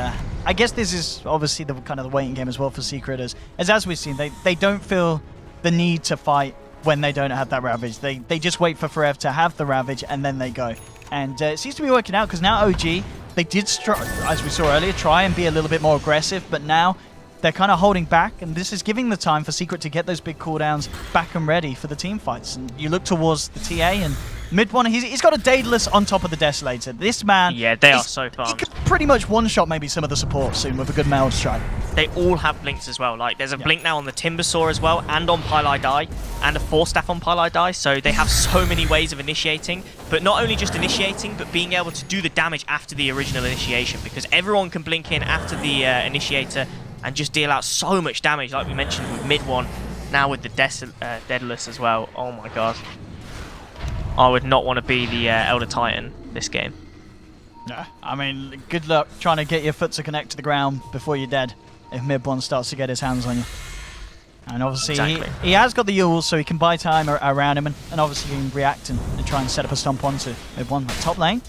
I guess this is obviously the kind of the waiting game as well for Secret, as we've seen, they don't feel the need to fight when they don't have that Ravage. They just wait for 4ev to have the Ravage and then they go. And it seems to be working out, because now OG, they did, as we saw earlier, try and be a little bit more aggressive, but now they're kind of holding back, and this is giving the time for Secret to get those big cooldowns back and ready for the team fights. And you look towards the TA, and mid one, he's got a Daedalus on top of the Desolator. This man, yeah, they are so farmed. He could pretty much one-shot maybe some of the support soon with a good meld strike. They all have blinks as well. Like, there's a blink now on the Timbersaw as well, and on Pylai Die, and a 4-staff on Pylai Die, so they have so many ways of initiating, but not only just initiating, but being able to do the damage after the original initiation, because everyone can blink in after the initiator and just deal out so much damage, like we mentioned with mid one, now with the Daedalus as well. Oh my god. I would not want to be the Elder Titan this game. No, I mean, good luck trying to get your foot to connect to the ground before you're dead if mid one starts to get his hands on you. And obviously he has got the Yules, so he can buy time around him, and obviously he can react and try and set up a stomp onto mid one. Like, top lane,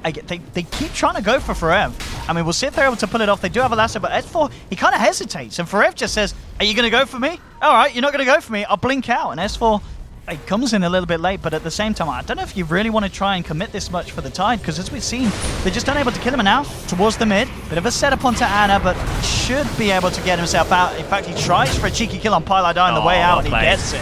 they keep trying to go for 4ev. I mean, we'll see if they're able to pull it off. They do have a lasso, but S4, he kind of hesitates, and 4ev just says, are you going to go for me? All right, you're not going to go for me. I'll blink out. And S4, it comes in a little bit late, but at the same time, I don't know if you really want to try and commit this much for the Tide, because as we've seen, they're just unable to kill him. And now, towards the mid, bit of a setup onto Ana, but should be able to get himself out. In fact, he tries for a cheeky kill on Pylai Die on the way out, and he gets it.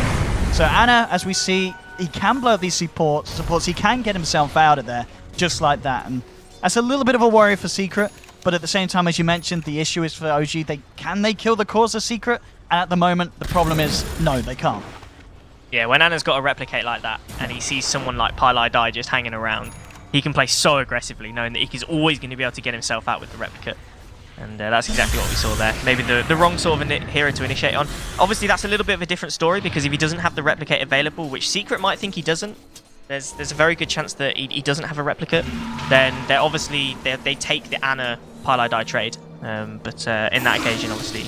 So Ana, as we see, he can blow up these supports. He can get himself out of there, just like that. And that's a little bit of a worry for Secret, but at the same time, as you mentioned, the issue is for OG, can they kill the cause of Secret? And at the moment, the problem is, no, they can't. Yeah, when Ana's got a replicate like that, and he sees someone like Pylai Die just hanging around, he can play so aggressively, knowing that he's always going to be able to get himself out with the replicate. And that's exactly what we saw there. Maybe the wrong sort of hero to initiate on. Obviously, that's a little bit of a different story, because if he doesn't have the replicate available, which Secret might think he doesn't, there's a very good chance that he doesn't have a replicate, then they take the Ana Pylai Die trade. But in that occasion, obviously,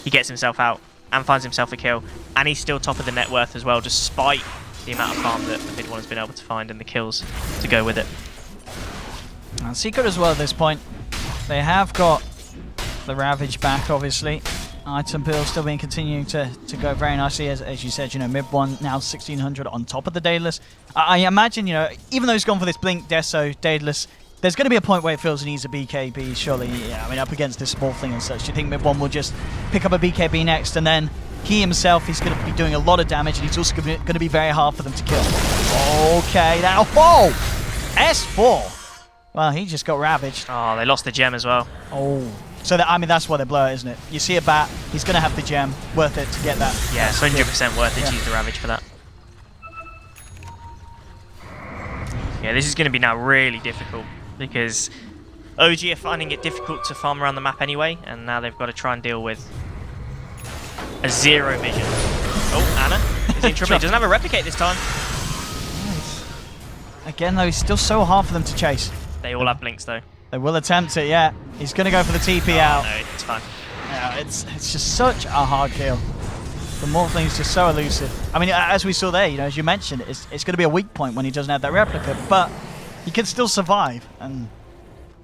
he gets himself out and finds himself a kill, and he's still top of the net worth as well, despite the amount of farm that the mid one has been able to find and the kills to go with it. And Secret as well at this point. They have got the Ravage back, obviously. Item build still being continuing to go very nicely, as you said. You know, mid one now 1600 on top of the Daedalus. I imagine, you know, even though he's gone for this Blink, Deso, Daedalus, there's going to be a point where it feels he needs a BKB, surely. Yeah, I mean, up against this small thing and such. Do you think mid one will just pick up a BKB next, and then he himself, he's going to be doing a lot of damage, and he's also going to be very hard for them to kill. Okay, now, whoa! S4! Well, he just got ravaged. Oh, they lost the gem as well. Oh. So, I mean, that's why they blow it, isn't it? You see a bat, he's going to have the gem. Worth it to get that. Yeah, it's 100% worth it to use the Ravage for that. Yeah, this is going to be now really difficult because OG are finding it difficult to farm around the map anyway, and now they've got to try and deal with a zero vision. Oh, Ana is in trouble. He doesn't have a replicate this time. Nice. Again, though, it's still so hard for them to chase. They all have blinks, though. They will attempt it, yeah. He's going to go for the TP out. No, it's fine. Yeah, it's just such a hard kill. The Morphling's just so elusive. I mean, as we saw there, you know, as you mentioned, it's going to be a weak point when he doesn't have that replica, but he can still survive, and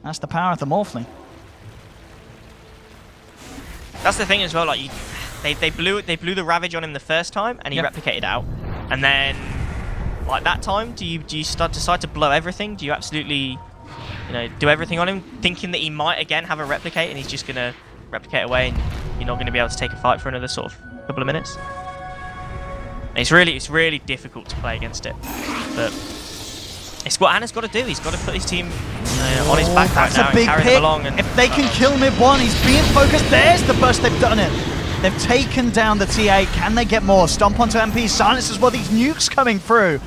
that's the power of the Morphling. That's the thing as well. Like, they blew the Ravage on him the first time, and he replicated out. And then, like that time, do you decide to blow everything? Do you absolutely, you know, do everything on him, thinking that he might again have a replicate, and he's just gonna replicate away, and you're not going to be able to take a fight for another sort of couple of minutes? And it's really difficult to play against it, but it's what Ana's got to do. He's got to put his team on his back right now and carry them along. And if they can kill mid one, he's being focused. There's the burst. They've done it. They've taken down the T8. Can they get more? Stomp onto MP. Silence as well. These nukes coming through.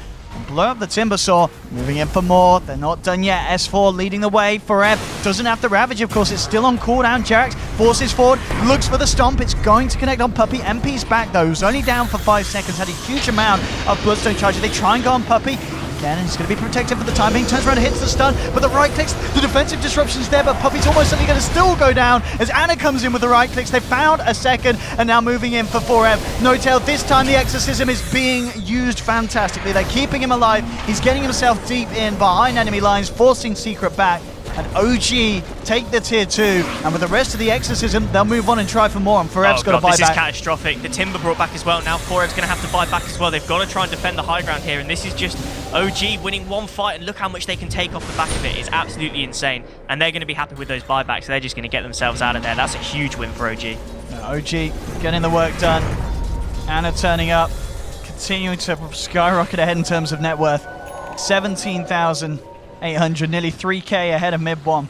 Blow up the Timber Saw, moving in for more. They're not done yet. S4 leading the way. Forever doesn't have the Ravage, of course. It's still on cooldown. Jerax forces forward, looks for the Stomp. It's going to connect on Puppey. MP's back, though. He's only down for 5 seconds. Had a huge amount of Bloodstone charges. They try and go on Puppey. Again, he's going to be protected for the time being. Turns around and hits the stun, but the right clicks, the defensive disruption's there, but Puppey's almost certainly going to still go down as Ana comes in with the right clicks. They found a second, and now moving in for 4F. No Tail, this time the Exorcism is being used fantastically. They're keeping him alive. He's getting himself deep in behind enemy lines, forcing Secret back. And OG take the tier 2, and with the rest of the Exorcism, they'll move on and try for more. And 4F's got to buy back. This is catastrophic. The Timber brought back as well. Now 4F's going to have to buy back as well. They've got to try and defend the high ground here, and this is just OG winning one fight, and look how much they can take off the back of it. It's absolutely insane, and they're going to be happy with those buybacks. So they're just going to get themselves out of there. That's a huge win for OG. OG getting the work done. Ana turning up, continuing to skyrocket ahead in terms of net worth. 17,800, nearly 3k ahead of mid one.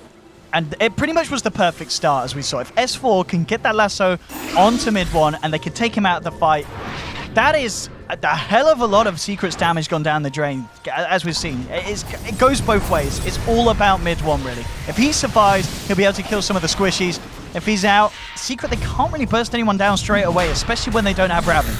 And it pretty much was the perfect start, as we saw. If S4 can get that lasso onto mid one and they can take him out of the fight, that is a hell of a lot of Secret's damage gone down the drain, as we've seen. It goes both ways. It's all about mid one, really. If he survives, he'll be able to kill some of the squishies. If he's out, Secret, they can't really burst anyone down straight away, especially when they don't have Ravage.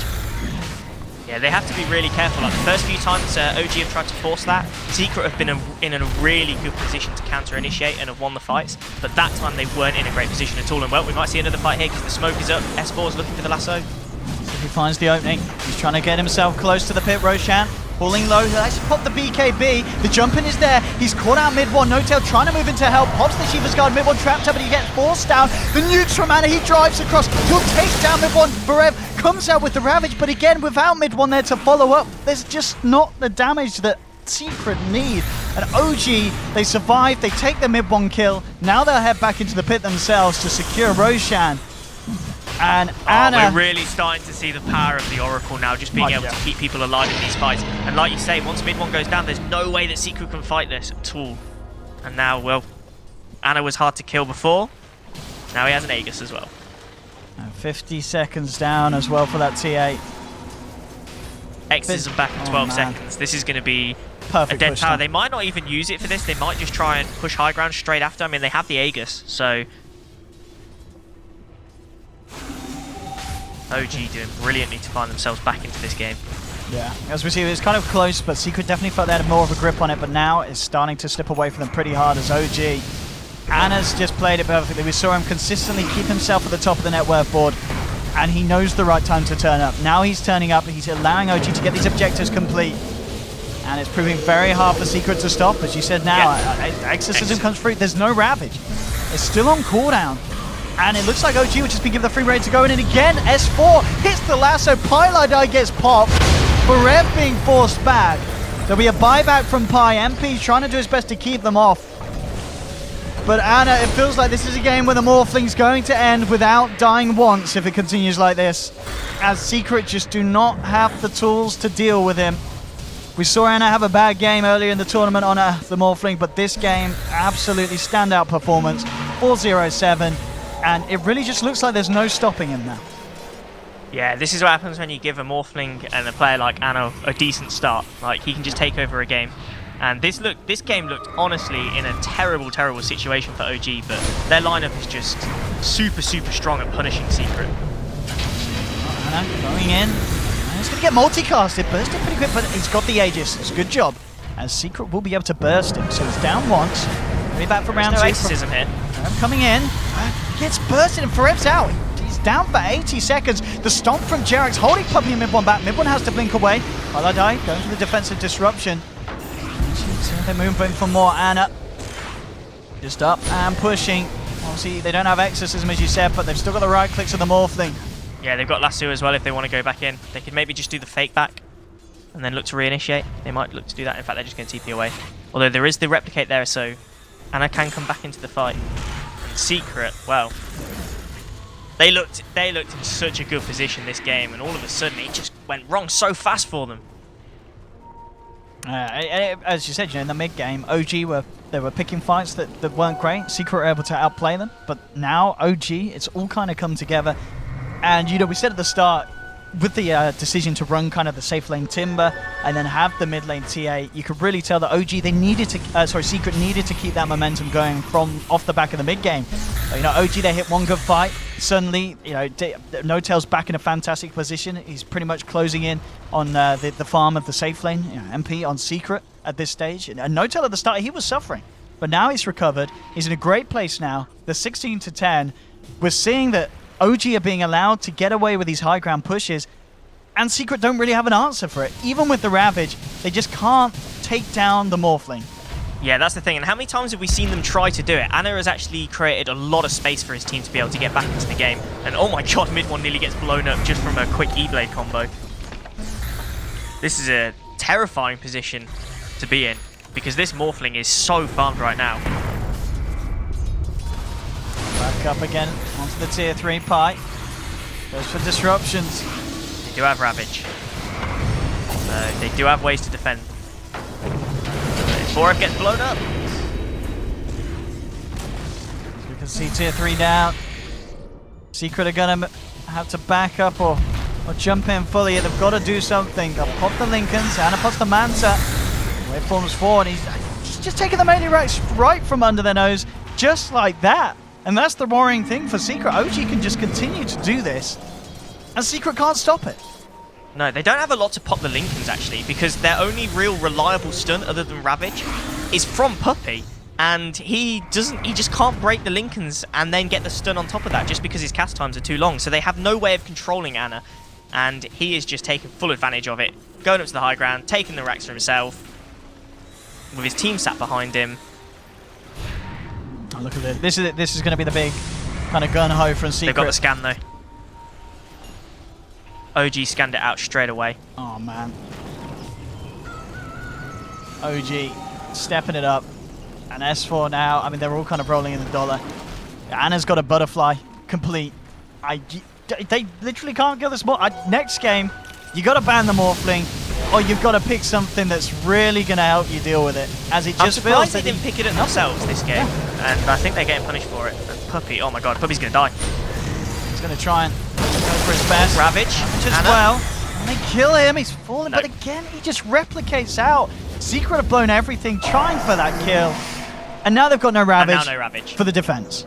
Yeah, they have to be really careful. Like the first few times OG have tried to force that, Secret have been in a really good position to counter-initiate and have won the fights, but that time they weren't in a great position at all. And well, we might see another fight here because the smoke is up. S4 is looking for the lasso. So he finds the opening. He's trying to get himself close to the pit. Roshan pulling low. He'll actually pop the BKB. The jumping is there. He's caught out mid one. No Tail trying to move in to help. Pops the Shiva's Guard. Mid one trapped up, but he gets forced down. The nukes from Ana. He drives across. He'll take down mid one. Forev comes out with the Ravage, but again, without mid one there to follow up, there's just not the damage that Secret need. And OG, they survive. They take the mid one kill. Now they'll head back into the pit themselves to secure Roshan. And Ana... We're really starting to see the power of the Oracle now, just being able to keep people alive in these fights. And like you say, once mid one goes down, there's no way that Secret can fight this at all. And now, well, Ana was hard to kill before. Now he has an Aegis as well. And 50 seconds down as well for that T8. Exorcism back in 12 seconds. This is going to be a dead tower. They might not even use it for this. They might just try and push high ground straight after. I mean, they have the Aegis, so... OG doing brilliantly to find themselves back into this game. Yeah, as we see, it was kind of close, but Secret definitely felt they had more of a grip on it, but now it's starting to slip away from them pretty hard as OG. Ana's just played it perfectly. We saw him consistently keep himself at the top of the net worth board. and he knows the right time to turn up. Now he's turning up, he's allowing OG to get these objectives complete. And it's proving very hard for Secret to stop. As you said now, Exorcism comes through. There's no Ravage. It's still on cooldown. And it looks like OG will just be given the free reign to go in. And again, S4 hits the lasso. Pylai gets popped. Barev being forced back. There'll be a buyback from Pi. MP trying to do his best to keep them off. But Ana, it feels like this is a game where the Morphling's going to end without dying once if it continues like this. As Secret just do not have the tools to deal with him. We saw Ana have a bad game earlier in the tournament on the Morphling, but this game, absolutely standout performance. 4-0-7, and it really just looks like there's no stopping him now. Yeah, this is what happens when you give a Morphling and a player like Ana a decent start. Like, he can just take over a game. And this game looked honestly in a terrible, terrible situation for OG, but their lineup is just super, super strong at punishing Secret. Ana going in. He's going to get multicasted, bursted pretty quick, but he's got the Aegis. It's a good job. And Secret will be able to burst him. So he's down once. Maybe back for round two. No Exorcism here. Coming in. Gets bursted and Forev's out. He's down for 80 seconds. The stomp from Jerax holding Puppy and Mid1 back. Mid1 has to blink away. Pylai going for the defensive disruption. They're moving for more. Ana just up and pushing. Obviously, they don't have Exorcism, as you said, but they've still got the right clicks of the Morphling. Yeah, they've got Lasso as well if they want to go back in. They could maybe just do the fake back and then look to reinitiate. They might look to do that. In fact, they're just going to TP away. Although there is the replicate there, so Ana can come back into the fight. And Secret, well, they looked in such a good position this game, and all of a sudden it just went wrong so fast for them. As you said, in the mid game, OG were picking fights that weren't great. Secret were able to outplay them, but now OG, it's all kind of come together. And we said at the start, with the decision to run kind of the safe lane Timber and then have the mid lane TA, you could really tell that OG they needed to, Secret needed to keep that momentum going from off the back of the mid game. OG they hit one good fight. Suddenly, No Tail's back in a fantastic position. He's pretty much closing in on the farm of the safe lane. MP on Secret at this stage, and No Tail at the start he was suffering, but now he's recovered. He's in a great place now. The 16-10. We're seeing that OG are being allowed to get away with these high ground pushes, and Secret don't really have an answer for it. Even with the Ravage, they just can't take down the Morphling. Yeah, that's the thing. And how many times have we seen them try to do it? Ana has actually created a lot of space for his team to be able to get back into the game. And oh my god, mid-1 nearly gets blown up just from a quick E-Blade combo. This is a terrifying position to be in, because this Morphling is so farmed right now. Back up again onto the tier 3 Pi. Goes for disruptions. They do have Ravage. They do have ways to defend. Before it gets blown up. As we can see tier 3 down. Secret are going to have to back up or jump in fully. They've got to do something. They'll pop the Lincolns. Ana pops the Manta. Waveforms forward. He's just taking the melee racks right from under their nose. Just like that. And that's the worrying thing for Secret. OG can just continue to do this, and Secret can't stop it. No, they don't have a lot to pop the Lincolns, actually, because their only real reliable stun, other than Ravage, is from Puppy. And he just can't break the Lincolns and then get the stun on top of that, just because his cast times are too long. So they have no way of controlling Ana, and he is just taking full advantage of it, going up to the high ground, taking the racks for himself, with his team sat behind him. Oh, look at this. This is going to be the big kind of gun-ho from Secret. They've got the scan, though. OG scanned it out straight away. Oh, man. OG stepping it up. And S4 now, I mean, they're all kind of rolling in the dollar. Ana's got a butterfly complete. They literally can't kill this more. Next game, you got to ban the Morphling, or you've got to pick something that's really going to help you deal with it. As it just feels they didn't pick it up themselves this game, and I think they're getting punished for it. And Puppy, oh my god, Puppy's going to die. He's going to try and go for his best. Ravage as well. And they kill him. He's falling, but again, he just replicates out. Secret have blown everything, trying for that kill. And now they've got no Ravage, for the defense.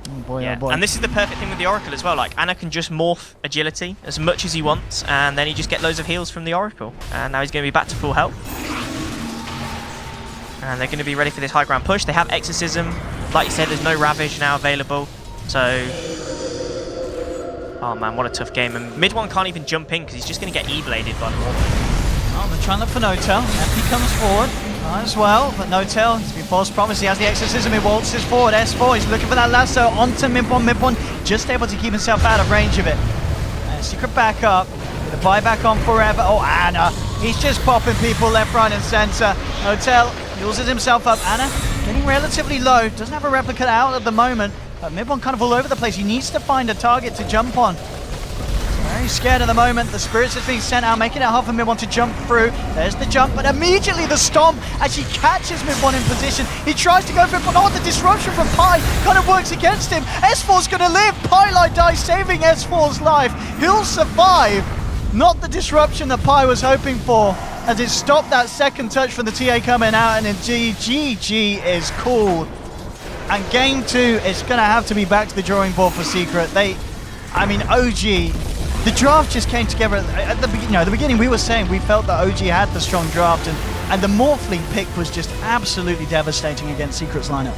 Oh boy, yeah. Oh boy. And this is the perfect thing with the Oracle as well. Like, Ana can just morph agility as much as he wants, and then he just get loads of heals from the Oracle. And now he's going to be back to full health. And they're going to be ready for this high ground push. They have Exorcism. Like you said, there's no Ravage now available. So, oh man, what a tough game. And mid one can't even jump in because he's just going to get E-bladed by the Morphin. Oh, they're trying to look for Notel. MP comes forward as well, but Notel has been false promise. He has the exorcism. He waltzes forward. S4, he's looking for that lasso onto mid-one. Mid-one just able to keep himself out of range of it. Secret back up. The buyback on forever. Oh, Anna. He's just popping people left, right, and center. Notel uses himself up. Anna getting relatively low. Doesn't have a replica out at the moment. But mid-one kind of all over the place. He needs to find a target to jump on. Very scared at the moment. The Spirits is being sent out, making it hard for mid-one to jump through. There's the jump, but immediately the Stomp actually catches mid-one in position. He tries to go for it, but the disruption from Pi kind of works against him. S4's going to live. Pi dies, saving S4's life. He'll survive. Not the disruption that Pi was hoping for, as it stopped that second touch from the TA coming out, and indeed GG is called. And game 2 is going to have to be back to the drawing board for Secret. OG. The draft just came together at the beginning. At the beginning, we were saying we felt that OG had the strong draft, and the Morphling pick was just absolutely devastating against Secret's lineup.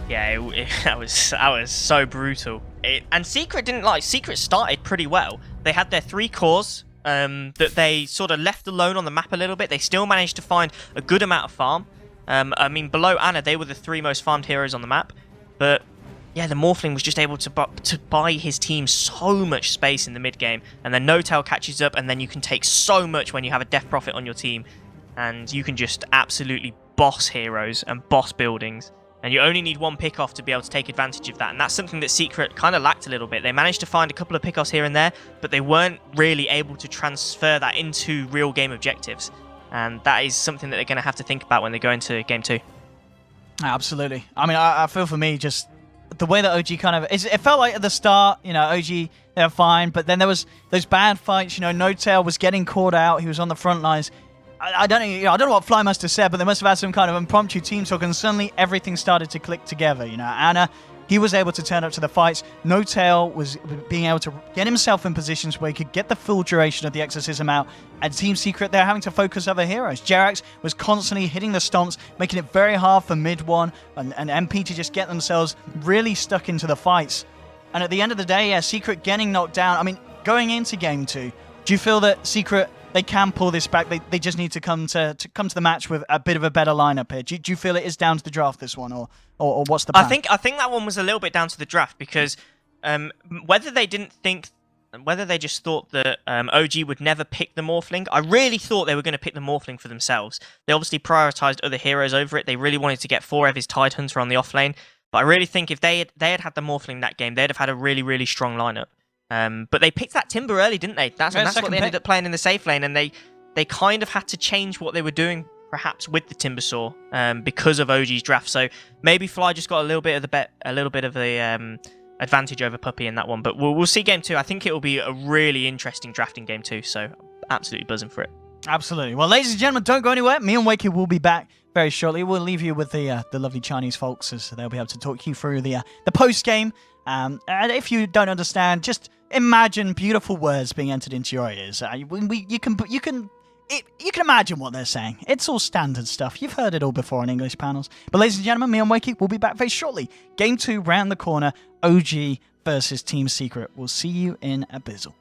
Yeah, that was so brutal. And Secret Secret started pretty well. They had their 3 cores that they sort of left alone on the map a little bit. They still managed to find a good amount of farm. Below Anna, they were the 3 most farmed heroes on the map, but yeah, the Morphling was just able to buy his team so much space in the mid game, and then Notel catches up, and then you can take so much when you have a Death Prophet on your team, and you can just absolutely boss heroes and boss buildings, and you only need 1 pick-off to be able to take advantage of that, and that's something that Secret kind of lacked a little bit. They managed to find a couple of pick-offs here and there, but they weren't really able to transfer that into real game objectives, and that is something that they're going to have to think about when they go into game 2. Absolutely. I feel for me, just the way that OG kind of it felt like at the start, OG, they were fine, but then there was those bad fights. Notel was getting caught out. He was on the front lines. I don't know what Fly must have said, but they must have had some kind of impromptu team talk, and suddenly everything started to click together. Anna, he was able to turn up to the fights. Notel was being able to get himself in positions where he could get the full duration of the exorcism out. And Team Secret, they're having to focus other heroes. Jerax was constantly hitting the stomps, making it very hard for mid-one and MP to just get themselves really stuck into the fights. And at the end of the day, yeah, Secret getting knocked down. Going into game 2, do you feel that Secret, they can pull this back? They just need to come to the match with a bit of a better lineup here. Do you feel it is down to the draft, this one, or what's the plan? I think that one was a little bit down to the draft, because whether they just thought that OG would never pick the Morphling. I really thought they were going to pick the Morphling for themselves. They obviously prioritized other heroes over it. They really wanted to get 4 of his Tidehunter on the offlane. But I really think if they had the Morphling that game, they'd have had a really, really strong lineup. But they picked that Timber early, didn't they? That's what they ended up playing in the safe lane, and they kind of had to change what they were doing, perhaps with the Timbersaw, because of OG's draft. So maybe Fly just got a little bit of the advantage over Puppy in that one. But we'll see game 2. I think it will be a really interesting drafting game 2. So absolutely buzzing for it. Absolutely. Well, ladies and gentlemen, don't go anywhere. Me and Wakey will be back very shortly. We'll leave you with the lovely Chinese folks, as they'll be able to talk you through the post game. And if you don't understand, just imagine beautiful words being entered into your ears. You can imagine what they're saying. It's all standard stuff. You've heard it all before on English panels. But ladies and gentlemen, me and Wakey will be back very shortly. Game 2 round the corner. OG versus Team Secret. We'll see you in a bizzle.